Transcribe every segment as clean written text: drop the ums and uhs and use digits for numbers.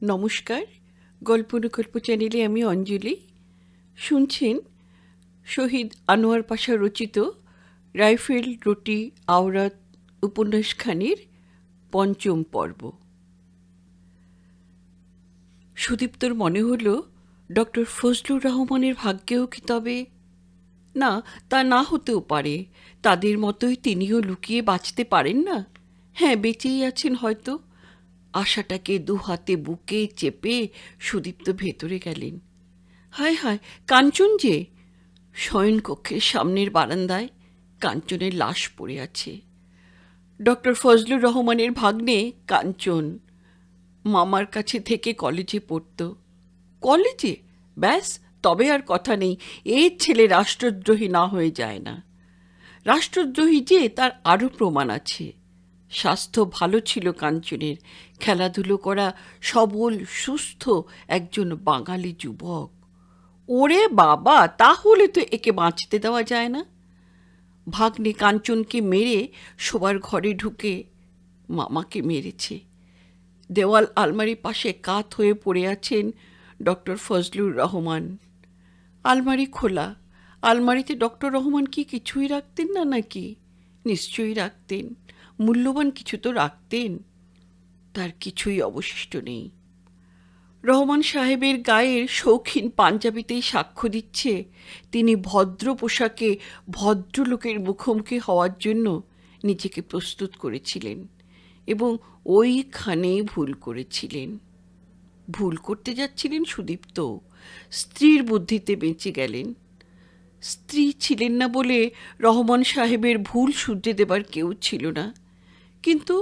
নমস্কার, গল্প চ্যানেলে আমি অঞ্জলি। শুনছেন শহীদ আনোয়ার পাশা রচিত রাইফেল রুটি আওরাত উপন্যাসখানির ৫ম পর্ব। সুদীপ্তর মনে হল ডক্টর ফজলুর রহমানের ভাগ্যেও কি তবে না, তা না হতেও পারে। তাদের মতোই তিনিও লুকিয়ে বাঁচতে পারেন না। হ্যাঁ, বেঁচেই আছেন হয়তো। আশাটাকে দুহাতে বুকে চেপে সুদীপ্ত ভেতরে গেলেন। হায় হায়, কাঞ্চন যে! শয়নকক্ষের সামনের বারান্দায় কাঞ্চনের লাশ পড়ে আছে। ডক্টর ফজলুর রহমানের ভাগ্নে কাঞ্চন মামার কাছে থেকে কলেজে পড়ত। কলেজে? ব্যাস, তবে আর কথা নেই। এর ছেলে রাষ্ট্রদ্রোহী না হয়ে যায় না। রাষ্ট্রদ্রোহী যে তার আরও প্রমাণ আছে। স্বাস্থ্য ভালো ছিল কাঞ্চনের, খেলাধুলো করা সবল সুস্থ একজন বাঙালি যুবক। ওরে বাবা, তাহলে তো একে বাঁচতে দেওয়া যায় না। ভাগ্নে কাঞ্চনকে মেরে শোবার ঘরে ঢুকে মামাকে মেরেছে। দেওয়াল আলমারির পাশে কাত হয়ে পড়ে আছেন ডক্টর ফজলুর রহমান। আলমারি খোলা। আলমারিতে ডক্টর রহমান কি কিছুই রাখতেন না নাকি? নিশ্চয়ই রাখতেন। মূল্যবান কিছু তো রাখতেন। তার কিছুই অবশিষ্ট নেই। রহমান সাহেবের গায়ের শৌখিন পাঞ্জাবিতেই সাক্ষ্য দিচ্ছে তিনি ভদ্র পোশাকে ভদ্রলোকের মুখোমুখি হওয়ার জন্য নিজেকে প্রস্তুত করেছিলেন এবং ওইখানে ভুল করেছিলেন। ভুল করতে যাচ্ছিলেন সুদীপ্ত। স্ত্রীর বুদ্ধিতে বেঁচে গেলেন। স্ত্রী ছিলেন না বলে রহমান সাহেবের ভুল শুধরে দেবার কেউ ছিল না। কিন্তু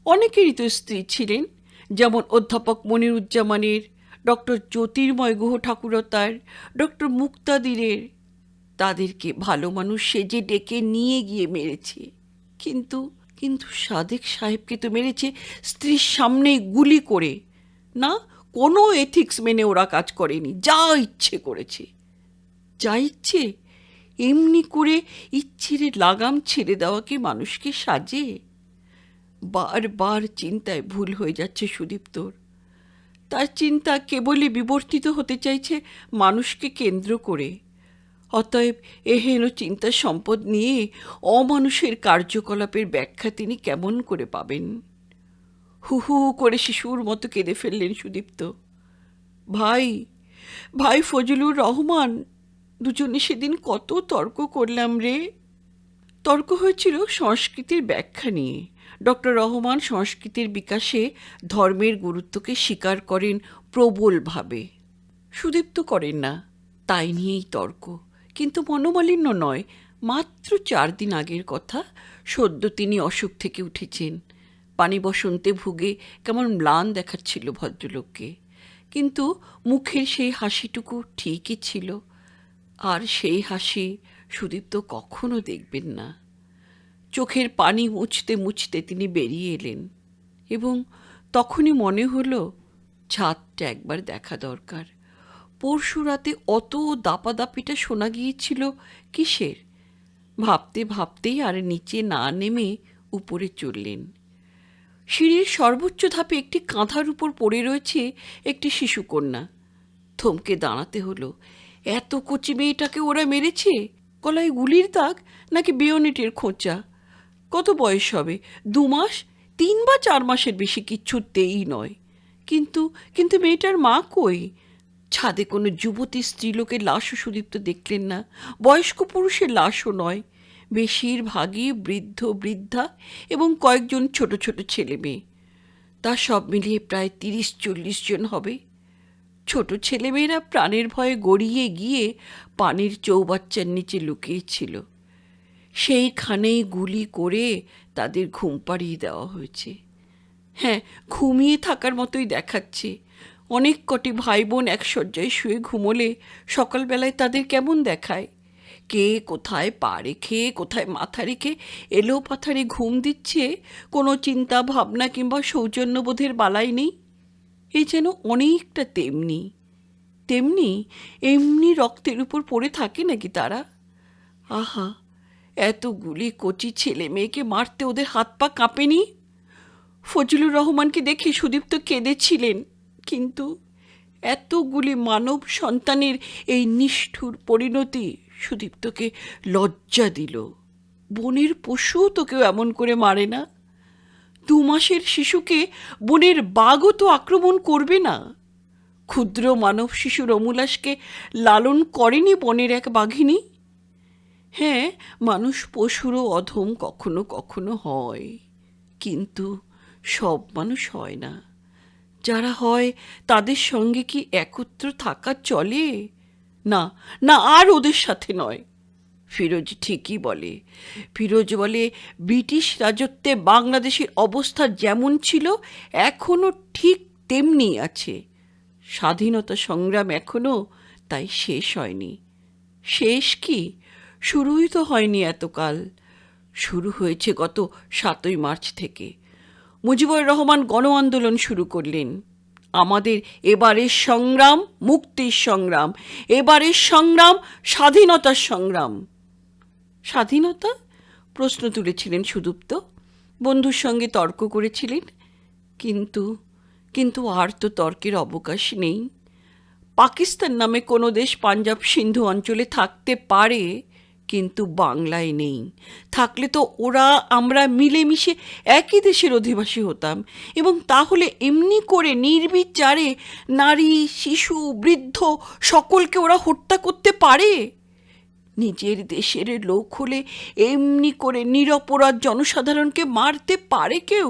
অনেকেরই তো স্ত্রী ছিলেন, যেমন অধ্যাপক মনিরুজ্জামানের, ডক্টর জ্যোতির্ময় গুহ ঠাকুরতার, ডক্টর মুক্তাদিরের। তাদেরকে ভালো মানুষ সেজে ডেকে নিয়ে গিয়ে মেরেছে। কিন্তু কিন্তু সাদেক সাহেবকে তো মেরেছে স্ত্রীর সামনেই গুলি করে। না, কোনো এথিক্স মেনে ওরা কাজ করেনি, যা ইচ্ছে করেছে। যা ইচ্ছে? এমনি করে ইচ্ছের লাগাম ছেড়ে দেওয়া কি মানুষকে সাজে? বারবার চিন্তায় ভুল হয়ে যাচ্ছে সুদীপ্তর। তার চিন্তা কেবলই বিবর্তিত হতে চাইছে মানুষকে কেন্দ্র করে। অতএব এহেন চিন্তা সম্পদ নিয়ে অমানুষের কার্যকলাপের ব্যাখ্যা তিনি কেমন করে পাবেন? হু হু করে শিশুর মতো কেঁদে ফেললেন সুদীপ্ত। ভাই, ভাই ফজলুর রহমান, দুজনে সেদিন কত তর্ক করলাম রে। তর্ক হয়েছিল সংস্কৃতির ব্যাখ্যা নিয়ে। ডক্টর রহমান সংস্কৃতির বিকাশে ধর্মের গুরুত্বকে স্বীকার করেন প্রবলভাবে। সুদীপ্ত করেন না, তাই নিয়েই তর্ক। কিন্তু মনোমালিন্য নয়। মাত্র 4 দিন আগের কথা। সদ্য তিনি অসুখ থেকে উঠেছেন। পানি বসন্তে ভুগে কেমন ম্লান দেখাচ্ছিল ভদ্রলোককে। কিন্তু মুখের সেই হাসিটুকু ঠিকই ছিল। আর সেই হাসি সুদীপ্ত কখনো দেখবেন না। চোখের পানি মুছতে মুছতে তিনি বেরিয়ে এলেন এবং তখনই মনে হলো ছাদটা একবার দেখা দরকার। পরশু রাতে অত দাপাদাপিটা শোনা গিয়েছিল কিসের? ভাবতে ভাবতেই আর নিচে না নেমে উপরে চললেন। সিঁড়ির সর্বোচ্চ ধাপে একটি কাঁথার উপর পড়ে রয়েছে একটি শিশুকন্যা। থমকে দাঁড়াতে হলো। এত কচি মেয়েটাকে ওরা মেরেছে? গলায় গুলির দাগ নাকি বেয়োনেটের খোঁচা? কত বয়স হবে? 2 মাস? 3 বা 4 মাসের বেশি কিচ্ছুতেই নয়। কিন্তু কিন্তু মেয়েটার মা কই? ছাদে কোনো যুবতী স্ত্রীলোকের লাশও সুদীপ্ত দেখলেন না। বয়স্ক পুরুষের লাশও নয়। বেশিরভাগই বৃদ্ধ বৃদ্ধা এবং কয়েকজন ছোট ছোট ছেলে মেয়ে। তা সব মিলিয়ে প্রায় 30-40 জন হবে। ছোট ছেলেমেয়েরা প্রাণের ভয়ে গড়িয়ে গিয়ে পানির চৌবাচ্চার নিচে লুকিয়েছিল। সেইখানেই গুলি করে তাদের ঘুম পাড়িয়ে দেওয়া হয়েছে। হ্যাঁ, ঘুমিয়ে থাকার মতোই দেখাচ্ছে। অনেক কটি ভাই বোন এক শয্যায় শুয়ে ঘুমোলে সকালবেলায় তাদের কেমন দেখায়? কে কোথায় পা রেখে কোথায় মাথা রেখে এলো পাথারে ঘুম দিচ্ছে, কোনো চিন্তা ভাবনা কিংবা সৌজন্যবোধের বালাই নেই। এই যেন অনেকটা তেমনি তেমনি এমনি রক্তের উপর পড়ে থাকে নাকি তারা? আহা, এতগুলি কচি ছেলে মেয়েকে মারতে ওদের হাত পা কাঁপেনি? ফজলুর রহমানকে দেখে সুদীপ্ত কেঁদেছিলেন। কিন্তু এতগুলি মানব সন্তানের এই নিষ্ঠুর পরিণতি সুদীপ্তকে লজ্জা দিল। বনের পশু তো কেউ এমন করে মারে না। 2 মাসের শিশুকে বনের বাঘও তো আক্রমণ করবে না। ক্ষুদ্র মানব শিশু রমুলাসকে লালন করেনি বনের এক বাঘিনী। হ্যাঁ, মানুষ পশুরও অধম কখনো কখনো হয়, কিন্তু সব মানুষ হয় না। যারা হয় তাদের সঙ্গে কি একত্র থাকা চলে? না না, আর ওদের সাথে নয়। ফিরোজ ঠিকই বলে। ফিরোজ বলে, ব্রিটিশ রাজত্বে বাংলাদেশের অবস্থা যেমন ছিল এখনো ঠিক তেমনি আছে। স্বাধীনতা সংগ্রাম এখনো তাই শেষ হয়নি। শেষ কি, শুরুই তো হয়নি এতকাল। শুরু হয়েছে গত 7ই মার্চ থেকে। মুজিবুর রহমান গণ আন্দোলন শুরু করলেন। আমাদের এবারের সংগ্রাম মুক্তির সংগ্রাম, এবারের সংগ্রাম স্বাধীনতার সংগ্রাম। স্বাধীনতা? প্রশ্ন তুলেছিলেন সুদীপ্ত। বন্ধুর সঙ্গে তর্ক করেছিলেন, কিন্তু কিন্তু আর তো তর্কের অবকাশ নেই। পাকিস্তান নামে কোনো দেশ পাঞ্জাব সিন্ধু অঞ্চলে থাকতে পারে, কিন্তু বাংলায় নেই। থাকলে তো ওরা আমরা মিলেমিশে একই দেশের অধিবাসী হতাম, এবং তাহলে এমনি করে নির্বিচারে নারী, শিশু, বৃদ্ধ সকলকে ওরা হত্যা করতে পারে? নিজের দেশের লোক হলে এমনি করে নিরপরাধ জনসাধারণকে মারতে পারে কেউ?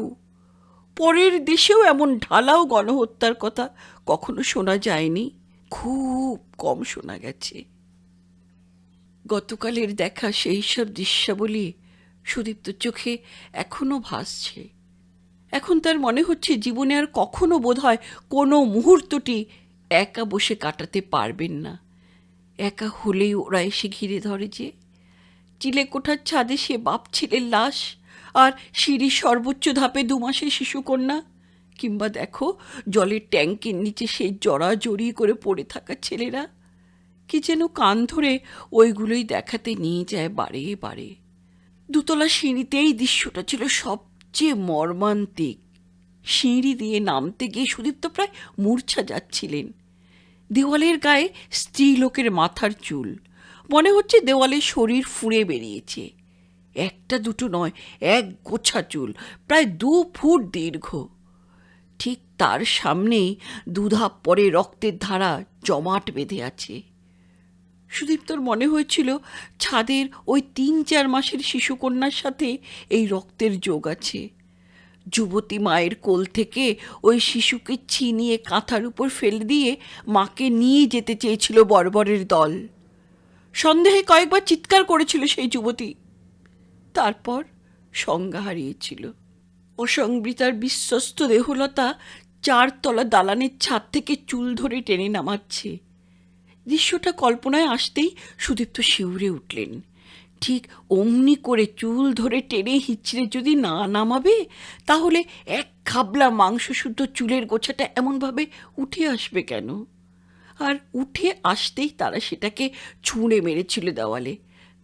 পরের দেশেও এমন ঢালাও গণহত্যার কথা কখনো শোনা যায়নি, খুব কম শোনা গেছে। গতকালের দেখা সেই সব দৃশ্যাবলী সুদীপ্ত চোখে এখনো ভাসছে। এখন তার মনে হচ্ছে জীবনে আর কখনো বোধহয় কোনো মুহূর্তটি একা বসে কাটাতে পারবেন না। একা হলেই ওরা এসে ঘিরে ধরে যে। চিলেকোঠার ছাদে সে বাপ ছেলের লাশ, আর সিঁড়ির সর্বোচ্চ ধাপে 2 মাসের শিশুকন্যা। কিংবা দেখো, জলের ট্যাঙ্কের নিচে সেই জড়াজড়ি করে পড়ে থাকা ছেলেরা। কি যেন কান ধরে ওইগুলোই দেখাতে নিয়ে যায় বারে বারে। 2তলা সিঁড়িতেই দৃশ্যটা ছিল সবচেয়ে মর্মান্তিক। সিঁড়ি দিয়ে নামতে গিয়ে সুদীপ্ত প্রায় মূর্ছা যাচ্ছিলেন। দেওয়ালের গায়ে স্ত্রীলোকের মাথার চুল, মনে হচ্ছে দেওয়ালে শরীর ফুঁড়ে বেরিয়েছে। 1-2 নয়, 1 গোছা চুল, প্রায় 2 ফুট দীর্ঘ। ঠিক তার সামনেই 2 ধাপ পরে রক্তের ধারা জমাট বেঁধে আছে। সুদীপ্তর মনে হয়েছিল ছাদের ওই 3-4 মাসের শিশুকন্যার সাথে এই রক্তের যোগ আছে। যুবতী মায়ের কোল থেকে ওই শিশুকে ছিনিয়ে কাঁথার উপর ফেলে দিয়ে মাকে নিয়ে যেতে চেয়েছিল বর্বরের দল। সন্দেহে কয়েকবার চিৎকার করেছিল সেই যুবতী, তারপর সংজ্ঞা হারিয়েছিল। অসংবৃতার বিশ্বস্ত দেহলতা 4 তলা দালানের ছাদ থেকে চুল ধরে টেনে নামাচ্ছে। দৃশ্যটা কল্পনায় আসতেই সুদীপ্ত শিউরে উঠলেন। ঠিক অমনি করে চুল ধরে টেনে হিচড়ে যদি না নামাবে, তাহলে 1 খাবলা মাংস শুদ্ধ চুলের গোছাটা এমনভাবে উঠে আসবে কেন? আর উঠে আসতেই তারা সেটাকে ছুঁড়ে মেরেছিল দেওয়ালে।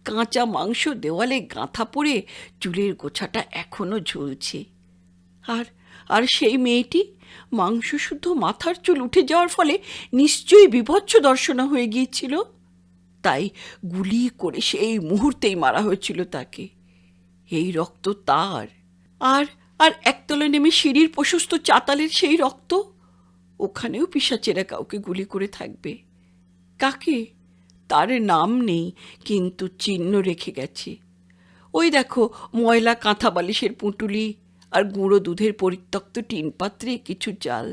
কাঁচা মাংস দেওয়ালে গাঁথা পড়ে চুলের গোছাটা এখনো ঝুলছে। আর আর সেই মেয়েটি, মাংস শুদ্ধ মাথার চুল উঠে যাওয়ার ফলে নিশ্চয়ই বিভৎস দর্শনা হয়ে গিয়েছিল। তাই গুলি করে সেই মুহূর্তেই মারা হয়েছিল তাকে। এই রক্ত তার। আর আর একতলায় নেমে সিঁড়ির প্রশস্ত চাতালের সেই রক্ত। ওখানেও পিশাচেরা কাউকে গুলি করে থাকবে। কাকে? তার নাম নেই, কিন্তু চিহ্ন রেখে গেছে। ওই দেখো, ময়লা কাঁথা বালিশের পুঁটুলি আর গুঁড়ো দুধের পরিত্যক্ত টিন পাত্রে কিছু চাল।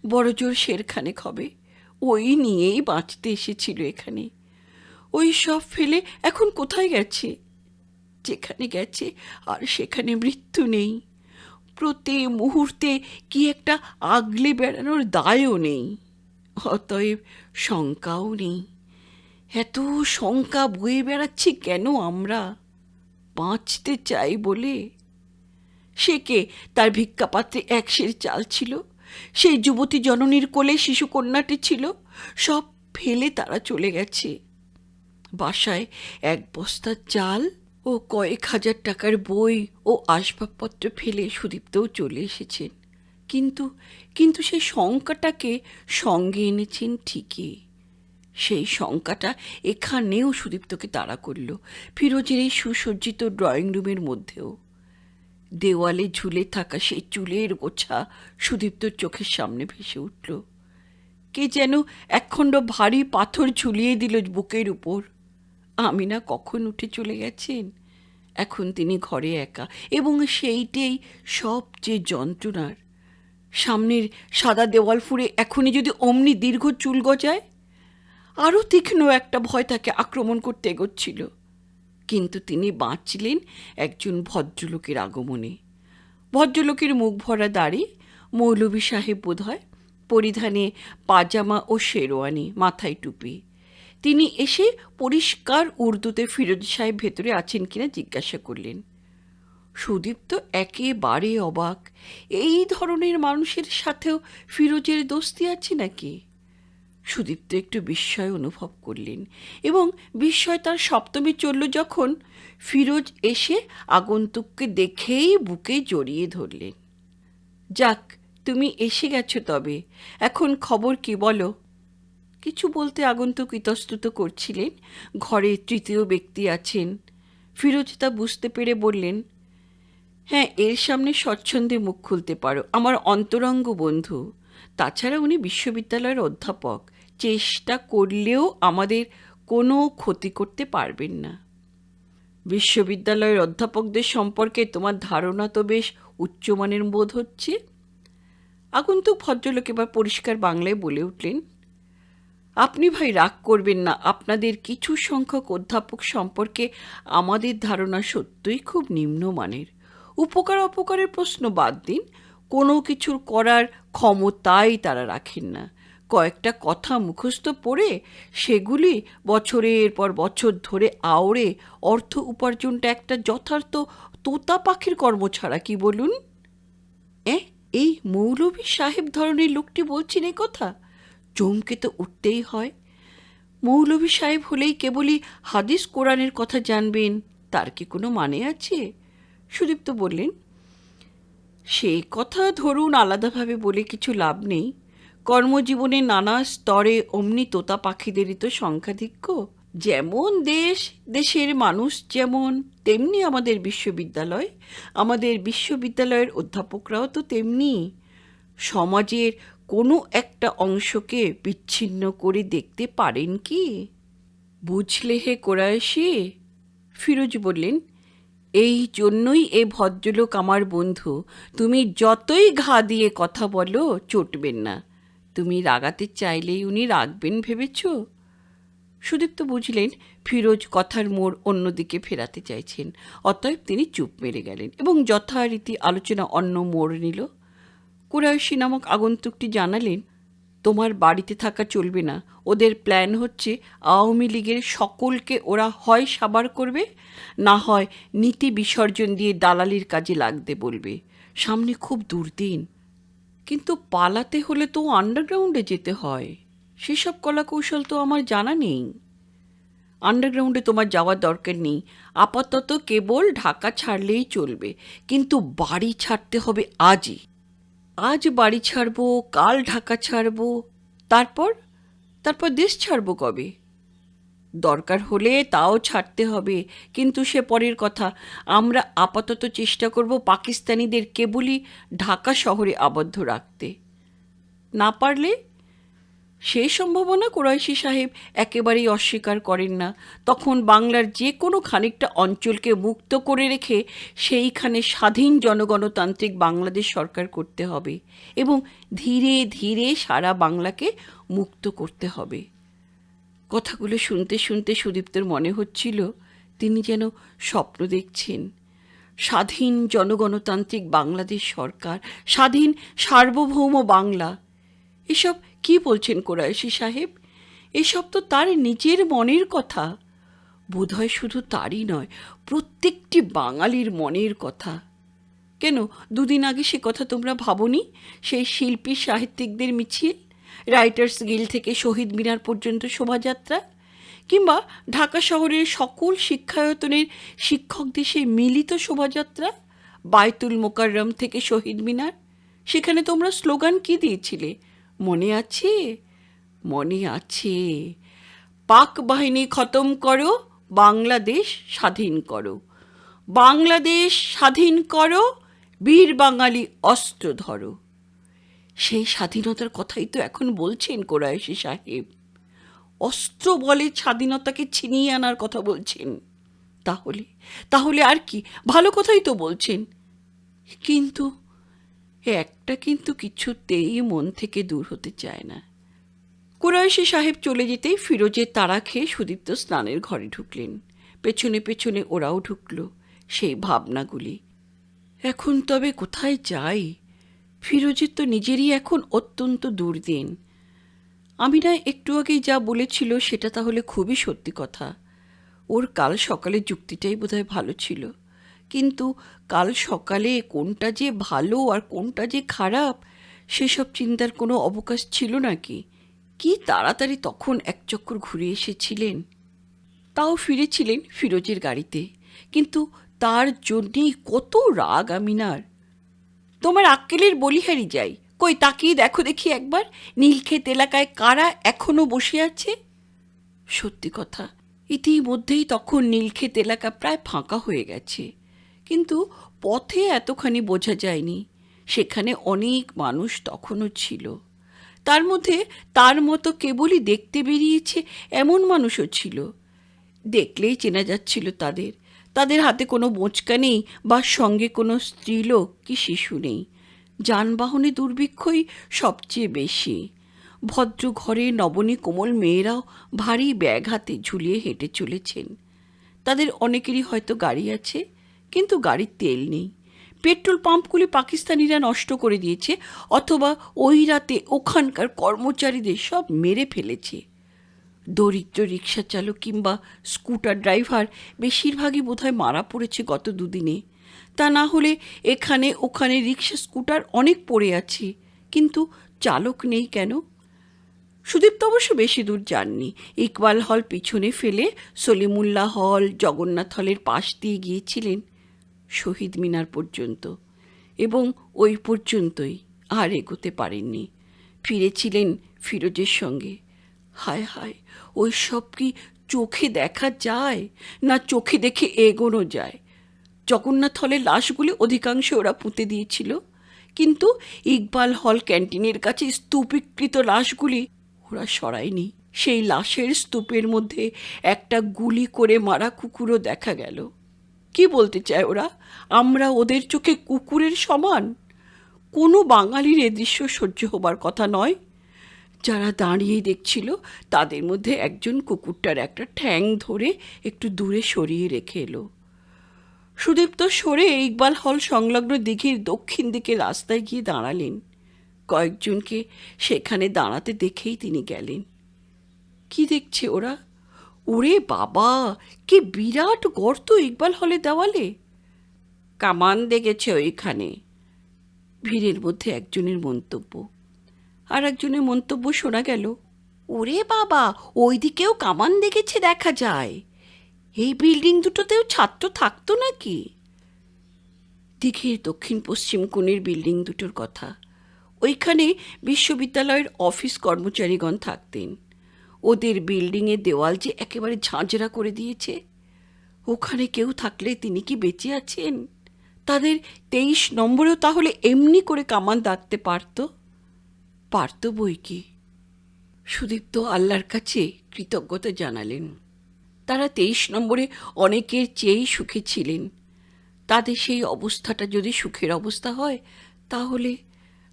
বড় জোর সেরখানেক হবে। ওই নিয়েই বাঁচতে এসেছিল এখানে। ওই সব ফেলে এখন কোথায় গেছে? যেখানে গেছে আর সেখানে মৃত্যু নেই। প্রতি মুহূর্তে কি একটা আগলে বেড়ানোর দায়ও নেই, অতএব শঙ্কাও নেই। এত শঙ্কা বয়ে বেড়াচ্ছি কেন আমরা? বাঁচতে চাই বলে। সে কে? তার ভিক্ষাপাত্রে 1 সের চাল ছিল। সেই যুবতী জননীর কোলে শিশুকন্যাটি ছিল। সব ফেলে তারা চলে গেছে। বাসায় 1 বস্তা চাল ও কয়েক হাজার টাকার বই ও আসবাবপত্র ফেলে সুদীপ্তও চলে এসেছেন। কিন্তু কিন্তু সেই শঙ্কাটাকে সঙ্গে এনেছেন ঠিকই। সেই শঙ্কাটা এখানেও সুদীপ্তকে তাড়া করল, ফিরোজের এই সুসজ্জিত ড্রয়িং রুমের মধ্যেও। দেওয়ালে ঝুলে থাকা সেই চুলের গোছা সুদীপ্তর চোখের সামনে ভেসে উঠল। কে যেন একখণ্ড ভারী পাথর ঝুলিয়ে দিল বুকের উপর। আমিনা কখন উঠে চলে গেছেন। এখন তিনি ঘরে একা, এবং সেইটেই সবচেয়ে যন্ত্রণার। সামনের সাদা দেওয়াল ফুঁড়ে এখনই যদি অমনি দীর্ঘ চুল গজায়, আরও তীক্ষ্ণ একটা ভয় তাকে আক্রমণ করতে এগোচ্ছিল। কিন্তু তিনি বাঁচলেন একজন ভদ্রলোকের আগমনে। ভদ্রলোকের মুখ ভরা দাড়ি, মৌলভী সাহেব বোধ হয়, পরিধানে পাজামা ও শেরওয়ানি, মাথায় টুপি। তিনি এসে পরিষ্কার উর্দুতে ফিরোজ সাহেব ভেতরে আছেন কিনা জিজ্ঞাসা করলেন। সুদীপ্ত একেবারে অবাক। এই ধরনের মানুষের সাথেও ফিরোজের দোস্তি আছে নাকি? সুদীপ্ত একটু বিস্ময় অনুভব করলেন, এবং বিস্ময় তার সপ্তমী চলল যখন ফিরোজ এসে আগন্তুককে দেখেই বুকে জড়িয়ে ধরলেন। যাক, তুমি এসে গেছো, তবে এখন খবর কি বলো? কিছু বলতে আগন্তুক ইতস্তত করছিলেন। ঘরে তৃতীয় ব্যক্তি আছেন। ফিরোজ তা বুঝতে পেরে বললেন, হ্যাঁ, এর সামনে স্বচ্ছন্দে মুখ খুলতে পারো, আমার অন্তরঙ্গ বন্ধু। তাছাড়া উনি বিশ্ববিদ্যালয়ের অধ্যাপক, চেষ্টা করলেও আমাদের কোনো ক্ষতি করতে পারবেন না। বিশ্ববিদ্যালয়ের অধ্যাপকদের সম্পর্কে তোমার ধারণা তো বেশ উচ্চমানের বোধ হচ্ছে। আগন্তুক ভদ্রলোক এবার পরিষ্কার বাংলায় বলে উঠলেন, আপনি ভাই রাগ করবেন না, আপনাদের কিছু সংখ্যক অধ্যাপক সম্পর্কে আমাদের ধারণা সত্যই খুব নিম্নমানের। উপকার অপকারের প্রশ্ন বাদ দিন, কোনো কিছুর করার ক্ষমতাই তারা রাখেন না। কয়েকটা কথা মুখস্থ পড়ে সেগুলি বছরের পর বছর ধরে আওড়ে অর্থ উপার্জনটা একটা যথার্থ তোতা পাখির কর্ম ছাড়া, কি বলুন? এই মৌলভী সাহেব ধরনের লোকটি বলছেন এই কথা? চমকে তো উঠতেই হয়। মৌলভী সাহেব হলেই কেবলই হাদিস কোরআনের কথা জানবেন, তার কি কোনো মানে আছে? সুদীপ্ত বললেন, সে কথা ধরুন আলাদাভাবে বলে কিছু লাভ নেই। কর্মজীবনে নানা স্তরে অমনি তোতা পাখিদেরই তো সংখ্যাধিক্য। যেমন দেশ, দেশের মানুষ যেমন, তেমনি আমাদের বিশ্ববিদ্যালয়, আমাদের বিশ্ববিদ্যালয়ের অধ্যাপকরাও তো তেমনি। সমাজের কোনো একটা অংশকে বিচ্ছিন্ন করে দেখতে পারেন কি? বুঝলে হে কোরাইশি? ফিরোজ বললেন, এই জন্যই এ ভদ্রলোক আমার বন্ধু। তুমি যতই ঘা দিয়ে কথা বলো, চটবেন না। তুমি রাগাতে চাইলেই উনি রাখবেন ভেবেছ? সুদীপ্ত বুঝলেন ফিরোজ কথার মোড় অন্যদিকে ফেরাতে চাইছেন, অতএব তিনি চুপ মেরে গেলেন এবং যথারীতি আলোচনা অন্য মোড় নিল। কুরাইশি নামক আগন্তুকটি জানালেন, তোমার বাড়িতে থাকা চলবে না। ওদের প্ল্যান হচ্ছে আওয়ামী লীগের সকলকে ওরা হয় সাবার করবে, না হয় নীতি বিসর্জন দিয়ে দালালির কাজে লাগতে বলবে। সামনে খুব দুর্দিন। কিন্তু পালাতে হলে তো আন্ডারগ্রাউন্ডে যেতে হয়। সেসব কলাকৌশল তো আমার জানা নেই। আন্ডারগ্রাউন্ডে তোমার যাওয়ার দরকার নেই। আপাতত কেবল ঢাকা ছাড়লেই চলবে, কিন্তু বাড়ি ছাড়তে হবে আজই। আজ বাড়ি ছাড়বো, কাল ঢাকা ছাড়বো, তারপর দেশ ছাড়বো কবে? দরকার হলে তাও ছাড়তে হবে, কিন্তু সে পরের কথা। আমরা আপাতত চেষ্টা করব পাকিস্তানিদের কেবলই ঢাকা শহরে আবদ্ধ রাখতে। না পারলে? সেই সম্ভাবনা কুরাইশি সাহেব একেবারেই অস্বীকার করেন না। তখন বাংলার যে কোনো খানিকটা অঞ্চলকে মুক্ত করে রেখে সেইখানে স্বাধীন জনগণতান্ত্রিক বাংলাদেশ সরকার করতে হবে, এবং ধীরে ধীরে সারা বাংলাকে মুক্ত করতে হবে। কথাগুলো শুনতে শুনতে সুদীপ্তর মনে হচ্ছিল তিনি যেন স্বপ্ন দেখছেন। স্বাধীন জনগণতান্ত্রিক বাংলাদেশ সরকার, স্বাধীন সার্বভৌম বাংলা। এসব কি বলছেন কুরাইশি সাহেব? এসব তো তার নিজের মনের কথা। বোধহয় শুধু তারই নয়, প্রত্যেকটি বাঙালির মনের কথা। কেন দুদিন আগে সে কথা তোমরা ভাবনি? সেই শিল্পী সাহিত্যিকদের মিছিল, রাইটার্স গিল্ড থেকে শহীদ মিনার পর্যন্ত শোভাযাত্রা, কিংবা ঢাকা শহরের সকল শিক্ষায়তনের শিক্ষকদের সেই মিলিত শোভাযাত্রা, বায়তুল মোকাররম থেকে শহীদ মিনার। সেখানে তোমরা স্লোগান কি দিয়েছিলে মনে আছে? মনে আছে, পাক বাহিনী খতম করো, বাংলাদেশ স্বাধীন করো, বাংলাদেশ স্বাধীন করো, বীর বাঙালি অস্ত্র ধরো। সেই স্বাধীনতার কথাই তো এখন বলছেন কোরাইশি সাহেব। অস্ত্র বলে স্বাধীনতাকে ছিনিয়ে আনার কথা বলছেন। তাহলে তাহলে আর কি, ভালো কথাই তো বলছেন। কিন্তু একটা কিন্তু কিছুতেই মন থেকে দূর হতে চায় না। কুরাইশি সাহেব চলে যেতেই ফিরোজের তাড়া খেয়ে সুদীপ্ত স্নানের ঘরে ঢুকলেন। পেছনে পেছনে ওরাও ঢুকল। সেই ভাবনাগুলি, এখন তবে কোথায় যাই? ফিরোজের তো নিজেরই এখন অত্যন্ত দুর্দিন। আমি না একটু আগেই যা বলেছিল সেটা তাহলে খুবই সত্যি কথা। ওর কাল সকালে যুক্তিটাই বোধহয় ভালো ছিল, কিন্তু কাল সকালে কোনটা যে ভালো আর কোনটা যে খারাপ সেসব চিন্তার কোনো অবকাশ ছিল নাকি? কি তাড়াতাড়ি তখন এক চক্কর ঘুরে এসেছিলেন। তাও ফিরেছিলেন ফিরোজের গাড়িতে, কিন্তু তার জন্যেই কত রাগ আমিনার। তোমার আক্কেলের বলিহারি যাই, কই তাকিয়ে দেখো দেখি একবার, নীলক্ষেত এলাকায় কারা এখনো বসে আছে। সত্যি কথা, ইতিমধ্যেই তখন নীলক্ষেত এলাকা প্রায় ফাঁকা হয়ে গেছে, কিন্তু পথে এতখানি বোঝা যায়নি। সেখানে অনেক মানুষ তখনও ছিল। তার মধ্যে তার মতো কেবলই দেখতে বেরিয়েছে এমন মানুষও ছিল। দেখলেই চেনা যাচ্ছিল তাদের। তাদের হাতে কোনো বোঁচকা নেই বা সঙ্গে কোনো স্ত্রীলোক কি শিশু নেই। যানবাহনে দুর্ভিক্ষই সবচেয়ে বেশি। ভদ্র ঘরে নবনী কোমল মেয়েরাও ভারী ব্যাগ হাতে ঝুলিয়ে হেঁটে চলেছেন। তাদের অনেকেরই হয়তো গাড়ি আছে, কিন্তু গাড়ির তেল নেই। পেট্রোল পাম্পগুলি পাকিস্তানিরা নষ্ট করে দিয়েছে, অথবা ওই রাতে ওখানকার কর্মচারীদের সব মেরে ফেলেছে। দরিদ্র রিক্সা চালক কিংবা স্কুটার ড্রাইভার বেশিরভাগই বোধহয় মারা পড়েছে গত দুদিনে। তা না হলে এখানে ওখানে রিক্সা স্কুটার অনেক পড়ে আছে, কিন্তু চালক নেই কেন? সুদীপ্ত অবশ্য বেশি দূর যাননি। ইকবাল হল পিছনে ফেলে সলিমুল্লাহ হল, জগন্নাথ হলের পাশ দিয়ে গিয়েছিলেন শহীদ মিনার পর্যন্ত, এবং ওই পর্যন্তই, আর এগোতে পারেননি। ফিরেছিলেন ফিরোজের সঙ্গে। হায় হায়, ওই সব কি চোখে দেখা যায়, না চোখে দেখে এগোনো যায়? জগন্নাথ হলের লাশগুলি অধিকাংশ ওরা পুঁতে দিয়েছিল, কিন্তু ইকবাল হল ক্যান্টিনের কাছে স্তূপীকৃত লাশগুলি ওরা সরায়নি। সেই লাশের স্তূপের মধ্যে একটা গুলি করে মারা কুকুরও দেখা গেল। কি বলতে চায় ওরা? আমরা ওদের চোখে কুকুরের সমান? কোনো বাঙালির এ দৃশ্য সহ্য হবার কথা নয়। যারা দাঁড়িয়ে দেখছিল তাদের মধ্যে একজন কুকুরটার একটা ঠ্যাং ধরে একটু দূরে সরিয়ে রেখে এলো। সুদীপ্ত সরে ইকবাল হল সংলগ্ন দিঘির দক্ষিণ দিকে রাস্তায় গিয়ে দাঁড়ালেন। কয়েকজনকে সেখানে দাঁড়াতে দেখেই তিনি গেলেন। কি দেখছে ওরা? ওরে বাবা, কি বিরাট গর্ত ইকবাল হলে দেওয়ালে! কামান দেখেছে ওইখানে, ভিড়ের মধ্যে একজনের মন্তব্য। আর একজনের মন্তব্য শোনা গেল, ওরে বাবা, ওই দিকেও কামান দেখেছে দেখা যায়। এই বিল্ডিং দুটোতেও ছাত্র থাকতো নাকি? দিঘির দক্ষিণ পশ্চিম কোণের বিল্ডিং দুটোর কথা। ওইখানে বিশ্ববিদ্যালয়ের অফিস কর্মচারীগণ থাকতেন। ওদের বিল্ডিংয়ের দেওয়াল যে একেবারে ঝাঁঝরা করে দিয়েছে। ওখানে কেউ থাকলে তিনি কি বেঁচে আছেন? তাদের 23 নম্বরেও তাহলে এমনি করে কামান দাঁড়তে পারত বই কি। সুদীপ্ত আল্লাহর কাছে কৃতজ্ঞতা জানালেন। তারা 23 নম্বরে অনেকের চেয়েই সুখে ছিলেন। তাদের সেই অবস্থাটা যদি সুখের অবস্থা হয়, তাহলে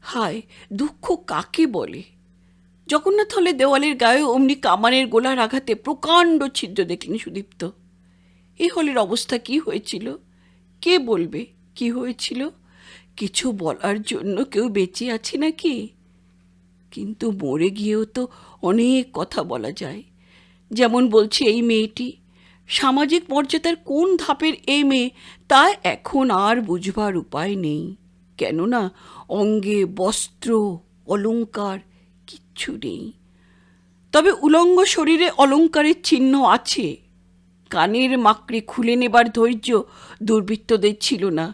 হায়, দুঃখ কাকে বলে! জগন্নাথ হলে দেওয়ালের গায়ে অমনি কামানের গোলার আঘাতে প্রকাণ্ড ছিদ্র দেখলেন সুদীপ্ত। এ হলের অবস্থা কি হয়েছিল কে বলবে? কি হয়েছিল কিছু বলার জন্য কেউ বেঁচে আছে নাকি? কিন্তু মরে গিয়েও তো অনেক কথা বলা যায়। যেমন বলছে এই মেয়েটি, সামাজিক মর্যাদার কোন ধাপের এই মেয়ে তা এখন আর বুঝবার উপায় নেই। কেননা অঙ্গে বস্ত্র অলংকার কিচ্ছু নেই। তবে উলঙ্গ শরীরে অলংকারের চিহ্ন আছে। কানের মাকড়ি খুলে নেবার ধৈর্য দুর্বৃত্তদের ছিল না।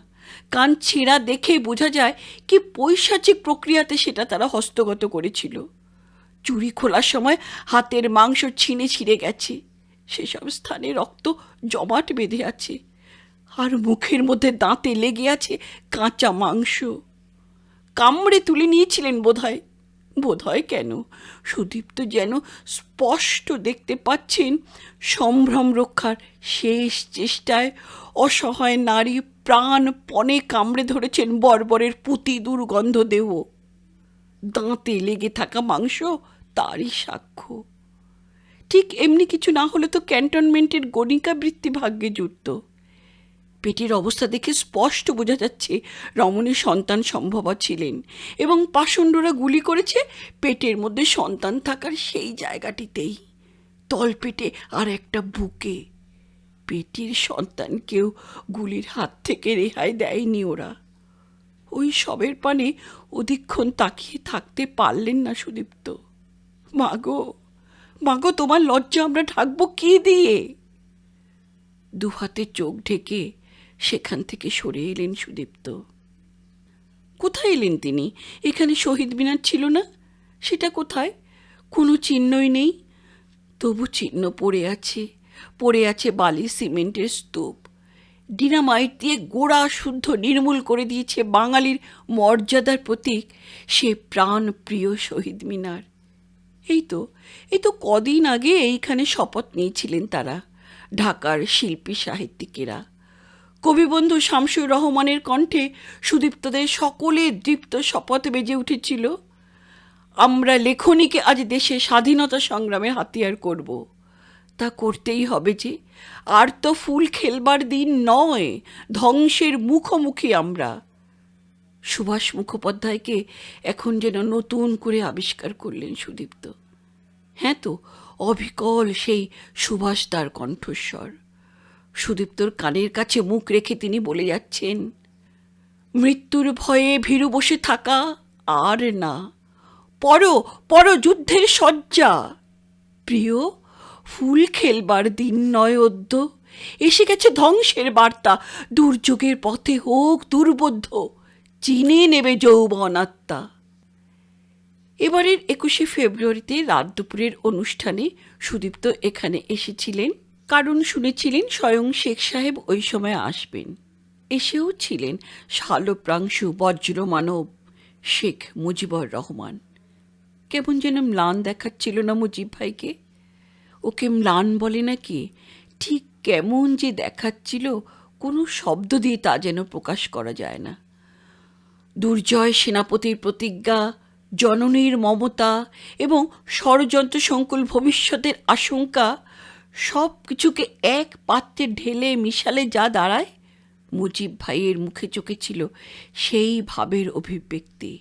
কান ছেঁড়া দেখে বোঝা যায় কি পৈশাচিক প্রক্রিয়াতে সেটা তারা হস্তগত করেছিল। চুরি খোলার সময় হাতের মাংস ছিঁড়ে ছিঁড়ে গেছে, সেসব স্থানে রক্ত জমাট বেঁধে আছে, আর মুখের মধ্যে দাঁতে লেগে আছে কাঁচা মাংস। কামড়ে তুলে নিয়েছিলেন বোধহয়। বোধহয় কেন, সুদীপ্ত যেন স্পষ্ট দেখতে পাচ্ছেন সম্ভ্রম রক্ষার শেষ চেষ্টায় অসহায় নারী প্রাণপণে কামড়ে ধরেছেন বর্বরের পুঁতি দুর্গন্ধ দেহ। দাঁতে লেগে থাকা মাংস তারই সাক্ষ্য। ঠিক এমনি কিছু না হলে তো ক্যান্টনমেন্টের গণিকা বৃত্তি ভাগ্যে জুটত। পেটের অবস্থা দেখে স্পষ্ট বোঝা যাচ্ছে রমণীর সন্তান সম্ভবা ছিলেন, এবং পাষণ্ডরা গুলি করেছে পেটের মধ্যে সন্তান থাকার সেই জায়গাটিতেই, তলপেটে আর একটা বুকে। পেটের সন্তানকেও গুলির হাত থেকে রেহাই দেয়নি ওরা। ওই সবের পানে অধিকক্ষণ তাকিয়ে থাকতে পারলেন না সুদীপ্ত। মাগো, মাগো, তোমার লজ্জা আমরা ঢাকবো কি দিয়ে? দুহাতে চোখ ঢেকে সেখান থেকে সরে এলেন সুদীপ্ত। কোথায় এলেন তিনি? এখানে শহীদ মিনার ছিল না? সেটা কোথায়? কোনো চিহ্নই নেই। তবু চিহ্ন পড়ে আছে, পড়ে আছে বালি সিমেন্টের স্তূপ। ডিনামাইট দিয়ে গোড়া শুদ্ধ নির্মূল করে দিয়েছে বাঙালির মর্যাদার প্রতীক সে প্রাণ প্রিয় শহীদ মিনার। এই তো কদিন আগে এইখানে শপথ নিয়েছিলেন তারা, ঢাকার শিল্পী সাহিত্যিকেরা। কবিবন্ধু শামসুর রহমানের কণ্ঠে সুদীপ্তদের সকলের দীপ্ত শপথ বেজে উঠেছিল, আমরা লেখনীকে আজ দেশে স্বাধীনতা সংগ্রামের হাতিয়ার করব। তা করতেই হবে যে, আর তো ফুল খেলবার দিন নয়, ধ্বংসের মুখোমুখি আমরা। সুভাষ মুখোপাধ্যায়কে এখন যেন নতুন করে আবিষ্কার করলেন সুদীপ্ত। হ্যাঁ তো, অবিকল সেই সুভাষ তার কণ্ঠস্বর। সুদীপ্তর কানের কাছে মুখ রেখে তিনি বলে যাচ্ছেন, মৃত্যুর ভয়ে ভীরু বসে থাকা আর না, পর যুদ্ধের শয্যা। প্রিয়, ফুল খেলবার দিন নয় অদ্য, এসে গেছে ধ্বংসের বার্তা। দুর্যোগের পথে হোক দুর্বোধ্য, চিনে নেবে যৌবন আত্মা। এবারের 21শে ফেব্রুয়ারিতে রাত দুপুরের অনুষ্ঠানে সুদীপ্ত এখানে এসেছিলেন, কারণ শুনেছিলেন স্বয়ং শেখ সাহেব ওই সময় আসবেন। এসেও ছিলেন শালপ্রাংশু বজ্রমানব শেখ মুজিবুর রহমান। কেমন যেন ম্লান দেখাচ্ছিল না মুজিব ভাইকে। ওকে ম্লান বলে নাকি, ঠিক কেমন যে দেখাচ্ছিল কোনো শব্দ দিয়ে তা যেন প্রকাশ করা যায় না। দুর্জয় সেনাপতির প্রতিজ্ঞা, জননীর মমতা এবং ষড়যন্ত্র সংকুল ভবিষ্যতের আশঙ্কা সব কিছুকে এক পাত্রে ঢেলে মিশালে যা দাঁড়ায়, মুজিব ভাইয়ের মুখে চোখে ছিল সেই ভাবের অভিব্যক্তি।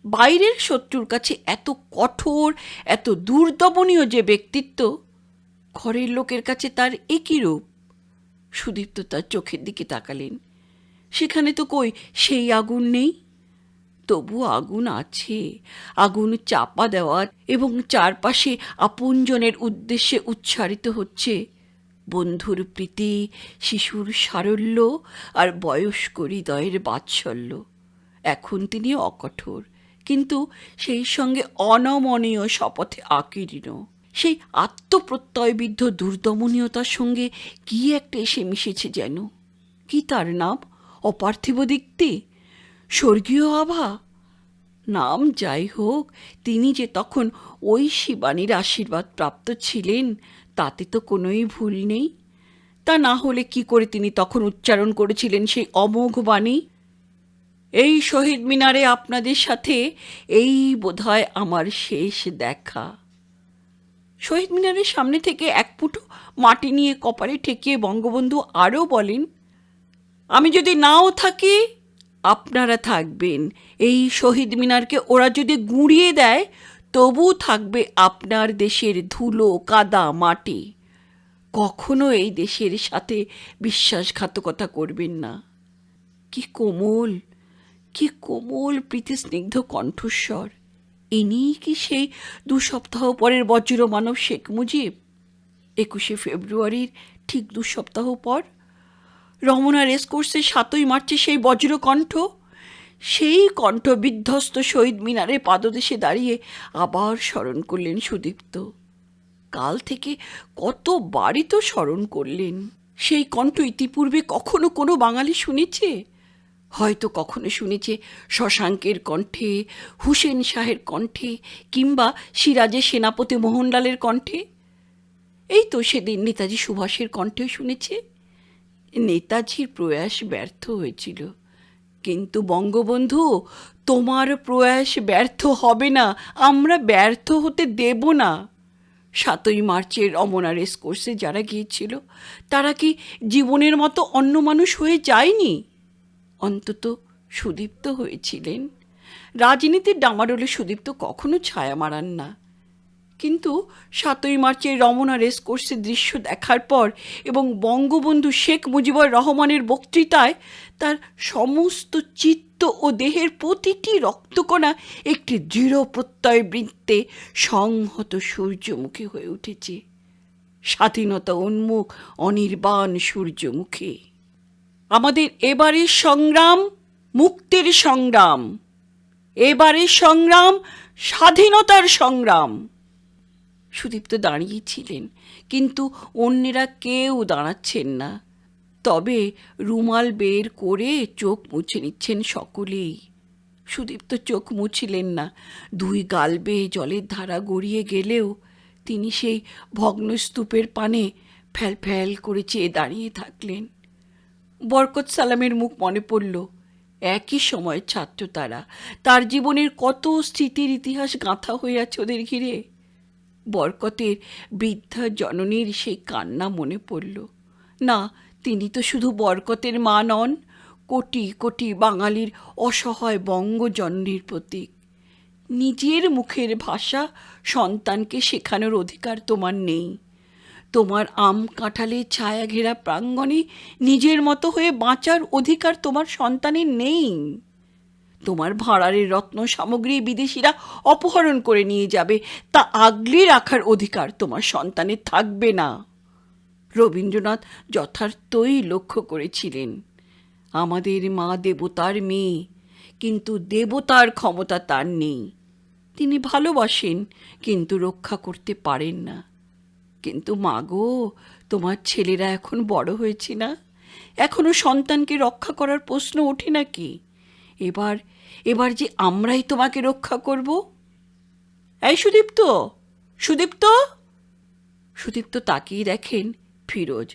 বাইরের শত্রুর কাছে এত কঠোর, এত দুর্দমনীয় যে ব্যক্তিত্ব, ঘরের লোকের কাছে তার একই রূপ। সুদীপ্ত তার চোখের দিকে তাকালেন। সেখানে তো কই সেই আগুন নেই। তবু আগুন আছে, আগুন চাপা দেওয়া, এবং চারপাশে আপনজনের উদ্দেশ্যে উচ্চারিত হচ্ছে বন্ধুর প্রীতি, শিশুর সারল্য আর বয়স্ক হৃদয়ের বাৎসল্য। এখন তিনি অকঠোর, কিন্তু সেই সঙ্গে অনমনীয় শপথে আকীর্ণ। সেই আত্মপ্রত্যয়বিদ্ধ দুর্দমনীয়তার সঙ্গে কি একটা এসে মিশেছে যেন। কি তার নাম? অপার্থিব দীপ্তি, স্বর্গীয় আভা। নাম যাই হোক, তিনি যে তখন ওই শিবানীর আশীর্বাদ প্রাপ্ত ছিলেন তাতে তো কোনোই ভুল নেই। তা না হলে কি করে তিনি তখন উচ্চারণ করেছিলেন সেই অমোঘ বাণী, এই শহীদ মিনারে আপনাদের সাথে এই বোধহয় আমার শেষ দেখা। শহীদ মিনারের সামনে থেকে এক ফুটো মাটি নিয়ে কপালে ঠেকিয়ে বঙ্গবন্ধু আরও বলেন, আমি যদি নাও থাকি, আপনারা থাকবেন। এই শহীদ মিনারকে ওরা যদি গুঁড়িয়ে দেয়, তবু থাকবে আপনার দেশের ধুলো, কাদা, মাটি। কখনো এই দেশের সাথে বিশ্বাসঘাতকতা করবেন না। কি কোমল, কি কোমল প্রীতিস্নিগ্ধ কণ্ঠস্বর। ইনি কি সেই 2 সপ্তাহ পরের বজ্রমানব শেখ মুজিব? 21শে ফেব্রুয়ারির ঠিক 2 সপ্তাহ পর রমনা রেসকোর্সে ৭ই মার্চে সেই বজ্রকণ্ঠ, সেই কণ্ঠ বিধ্বস্ত শহীদ মিনারে পাদদেশে দাঁড়িয়ে আবার স্মরণ করলেন সুদীপ্ত। কাল থেকে কতবারই তো স্মরণ করলেন। সেই কণ্ঠ ইতিপূর্বে কখনো কোনো বাঙালি শুনেছে? হয়তো কখনো শুনেছে শশাঙ্কের কণ্ঠে, হুসেন শাহের কণ্ঠে, কিংবা সিরাজের সেনাপতি মোহনলালের কণ্ঠে। এই তো সেদিন নেতাজি সুভাষের কণ্ঠেও শুনেছে। নেতাজির প্রয়াস ব্যর্থ হয়েছিল, কিন্তু বঙ্গবন্ধু, তোমার প্রয়াস ব্যর্থ হবে না, আমরা ব্যর্থ হতে দেব না। ৭ই মার্চের রমনা রেসকোর্সে যারা গিয়েছিল তারা কি জীবনের মতো অন্য মানুষ হয়ে যায়নি? অন্তত সুদীপ্ত হয়েছিলেন। রাজনীতির ডামাডোলে সুদীপ্ত কখনো ছায়া মারান না, কিন্তু ৭ই মার্চের রমনা রেসকোর্সের দৃশ্য দেখার পর এবং বঙ্গবন্ধু শেখ মুজিবুর রহমানের বক্তৃতায় তার সমস্ত চিত্ত ও দেহের প্রতিটি রক্তকণা একটি দৃঢ় প্রত্যয় বৃত্তে সংহত সূর্যমুখী হয়ে উঠেছে, স্বাধীনতা উন্মুখ অনির্বাণ সূর্যমুখী। আমাদের এবারের সংগ্রাম মুক্তির সংগ্রাম, এবারের সংগ্রাম স্বাধীনতার সংগ্রাম। সুদীপ্ত দাঁড়িয়েছিলেন, কিন্তু অন্যেরা কেউ দাঁড়াচ্ছেন না। তবে রুমাল বের করে চোখ মুছে নিচ্ছেন সকলেই। সুদীপ্ত চোখ মুছিলেন না। 2 গাল বেয়ে জলের ধারা গড়িয়ে গেলেও তিনি সেই ভগ্নস্তূপের পানে ফ্যাল ফ্যাল করে চেয়ে দাঁড়িয়ে থাকলেন। বরকত সালামের মুখ মনে পড়ল। একই সময় ছাত্র তারা, তার জীবনের কত স্মৃতির ইতিহাস গাঁথা হয়ে আছে ওদের ঘিরে। বরকতের বৃদ্ধা জননীর সেই কান্না মনে পড়ল। না, তিনি তো শুধু বরকতের মা নন, কোটি কোটি বাঙালির অসহায় বঙ্গজননীর প্রতীক। নিজের মুখের ভাষা সন্তানকে শেখানোর অধিকার তোমার নেই। তোমার আম কাঁঠালের ছায়া ঘেরা প্রাঙ্গণে নিজের মতো হয়ে বাঁচার অধিকার তোমার সন্তানের নেই। তোমার ভাঁড়ারের রত্ন সামগ্রী বিদেশিরা অপহরণ করে নিয়ে যাবে, তা আগলে রাখার অধিকার তোমার সন্তানের থাকবে না। রবীন্দ্রনাথ যথার্থই লক্ষ্য করেছিলেন, আমাদের মা দেবতার মেয়ে, কিন্তু দেবতার ক্ষমতা তার নেই। তিনি ভালোবাসেন, কিন্তু রক্ষা করতে পারেন না। কিন্তু মা গো, তোমার ছেলেরা এখন বড় হয়েছে না? এখনো সন্তানকে রক্ষা করার প্রশ্ন ওঠে নাকি? এবার যে আমরাই তোমাকে রক্ষা করব। এই সুদীপ্ত, সুদীপ্ত! সুদীপ্ত তাকিয়ে দেখেন ফিরোজ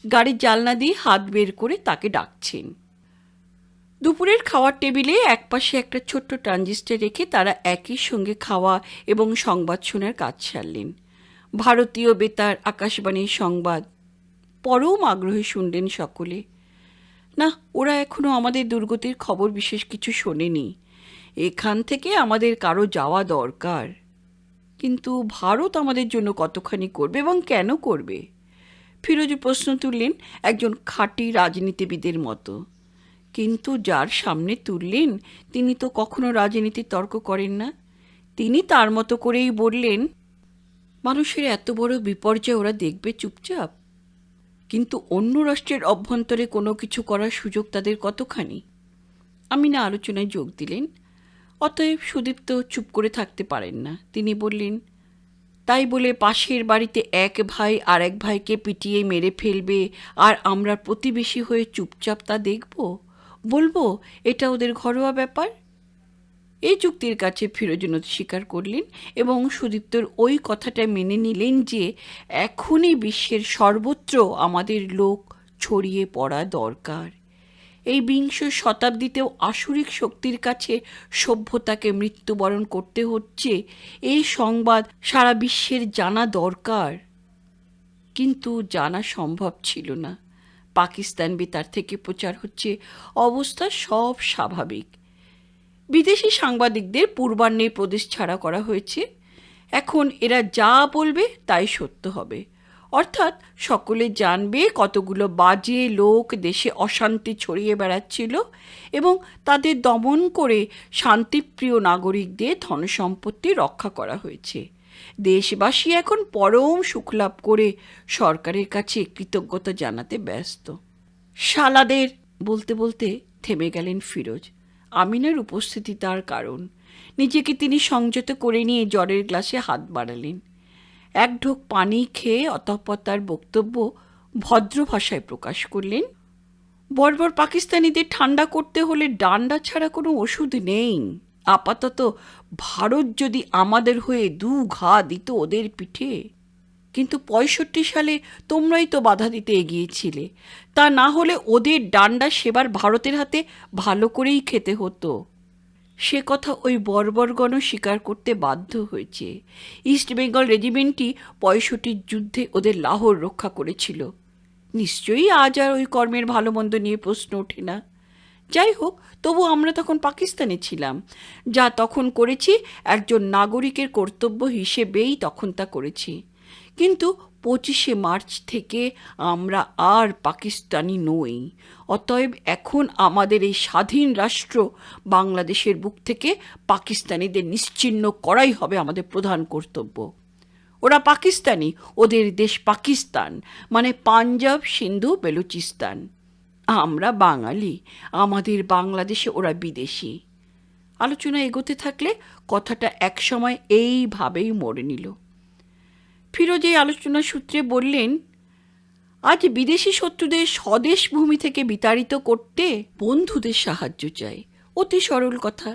গাড়ির জানলা দিয়ে হাত বের করে তাকে ডাকছেন। দুপুরের খাওয়ার টেবিলে একপাশে একটা ছোট্ট ট্রানজিস্টার রেখে তারা একই সঙ্গে খাওয়া এবং সংবাদ শোনার কাজ সারলেন। ভারতীয় বেতার, আকাশবাণীর সংবাদ পরম আগ্রহে শুনলেন সকলে। না, ওরা এখনো আমাদের দুর্গতির খবর বিশেষ কিছু শোনেনি। এখান থেকে আমাদের কারো যাওয়া দরকার। কিন্তু ভারত আমাদের জন্য কতখানি করবে এবং কেন করবে? ফিরোজ প্রশ্ন তুললেন একজন খাঁটি রাজনীতিবিদের মতো। কিন্তু যার সামনে তুললেন তিনি তো কখনো রাজনীতির তর্ক করেন না। তিনি তার মতো করেই বললেন, মানুষের এত বড় বিপর্যয় ওরা দেখবে চুপচাপ? কিন্তু অন্য রাষ্ট্রের অভ্যন্তরে কোনো কিছু করার সুযোগ তাদের কতখানি? আমিনা আলোচনায় যোগ দিলেন। অতএব সুদীপ্ত চুপ করে থাকতে পারেন না। তিনি বললেন, তাই বলে পাশের বাড়িতে এক ভাই আর এক ভাইকে পিটিয়ে মেরে ফেলবে আর আমরা প্রতিবেশী হয়ে চুপচাপ তা দেখব? বলবো এটা ওদের ঘরোয়া ব্যাপার? এই যুক্তির কাছে ফিরোজ স্বীকার করলেন এবং সুদীপ্তর ওই কথাটা মেনে নিলেন যে এখনই বিশ্বের সর্বত্র আমাদের লোক ছড়িয়ে পড়া দরকার। এই বিংশ শতাব্দীতেও আসুরিক শক্তির কাছে সভ্যতাকে মৃত্যুবরণ করতে হচ্ছে, এই সংবাদ সারা বিশ্বের জানা দরকার। কিন্তু জানা সম্ভব ছিল না। পাকিস্তান বেতার থেকে প্রচার হচ্ছে, অবস্থা সব স্বাভাবিক। বিদেশি সাংবাদিকদের পূর্বাহ্নে প্রদেশ ছাড়া করা হয়েছে। এখন এরা যা বলবে তাই সত্য হবে, অর্থাৎ সকলে জানবে কতগুলো বাজে লোক দেশে অশান্তি ছড়িয়ে বেড়াচ্ছিল এবং তাদের দমন করে শান্তিপ্রিয় নাগরিকদের ধনসম্পত্তি রক্ষা করা হয়েছে। দেশবাসী এখন পরম সুখলাভ করে সরকারের কাছে কৃতজ্ঞতা জানাতে ব্যস্ত। শালাদের বলতে বলতে থেমে গেলেন ফিরোজ। আমিনার উপস্থিতি তার কারণ। নিজেকে তিনি সংযত করে নিয়ে জ্বরের গ্লাসে হাত বাড়ালেন। এক ঢোক পানি খেয়ে অতঃপর তার বক্তব্য ভদ্র ভাষায় প্রকাশ করলেন। বর্বর পাকিস্তানিদের ঠান্ডা করতে হলে ডান্ডা ছাড়া কোনো ওষুধ নেই। আপাতত ভারত যদি আমাদের হয়ে 2 ঘা দিত ওদের পিঠে। কিন্তু 65 সালে তোমরাই তো বাধা দিতে এগিয়েছিলে। তা না হলে ওদের ডান্ডা সেবার ভারতের হাতে ভালো করেই খেতে হতো। সে কথা ওই বর্বরগণ স্বীকার করতে বাধ্য হয়েছে। ইস্ট বেঙ্গল রেজিমেন্টই 65 যুদ্ধে ওদের লাহোর রক্ষা করেছিল। নিশ্চয়ই আজ আর ওই কর্মের ভালো মন্দ নিয়ে প্রশ্ন ওঠে না। যাই হোক, তবু আমরা তখন পাকিস্তানে ছিলাম। যা তখন করেছি একজন নাগরিকের কর্তব্য হিসেবেই তখন তা করেছি। কিন্তু 25শে মার্চ থেকে আমরা আর পাকিস্তানি নই। অতএব এখন আমাদের এই স্বাধীন রাষ্ট্র বাংলাদেশের বুক থেকে পাকিস্তানিদের নিশ্চিহ্ন করাই হবে আমাদের প্রধান কর্তব্য। ওরা পাকিস্তানি, ওদের দেশ পাকিস্তান, মানে পাঞ্জাব, সিন্ধু, বেলুচিস্তান। আমরা বাঙালি, আমাদের বাংলাদেশে ওরা বিদেশি। আলোচনা এগোতে থাকলে কথাটা একসময় এইভাবেই মরে নিল। ফিরোজ এই আলোচনা সূত্রে বললেন, আজ বিদেশি শত্রুদের স্বদেশ ভূমি থেকে বিতাড়িত করতে বন্ধুদের সাহায্য চাই। অতি সরল কথা।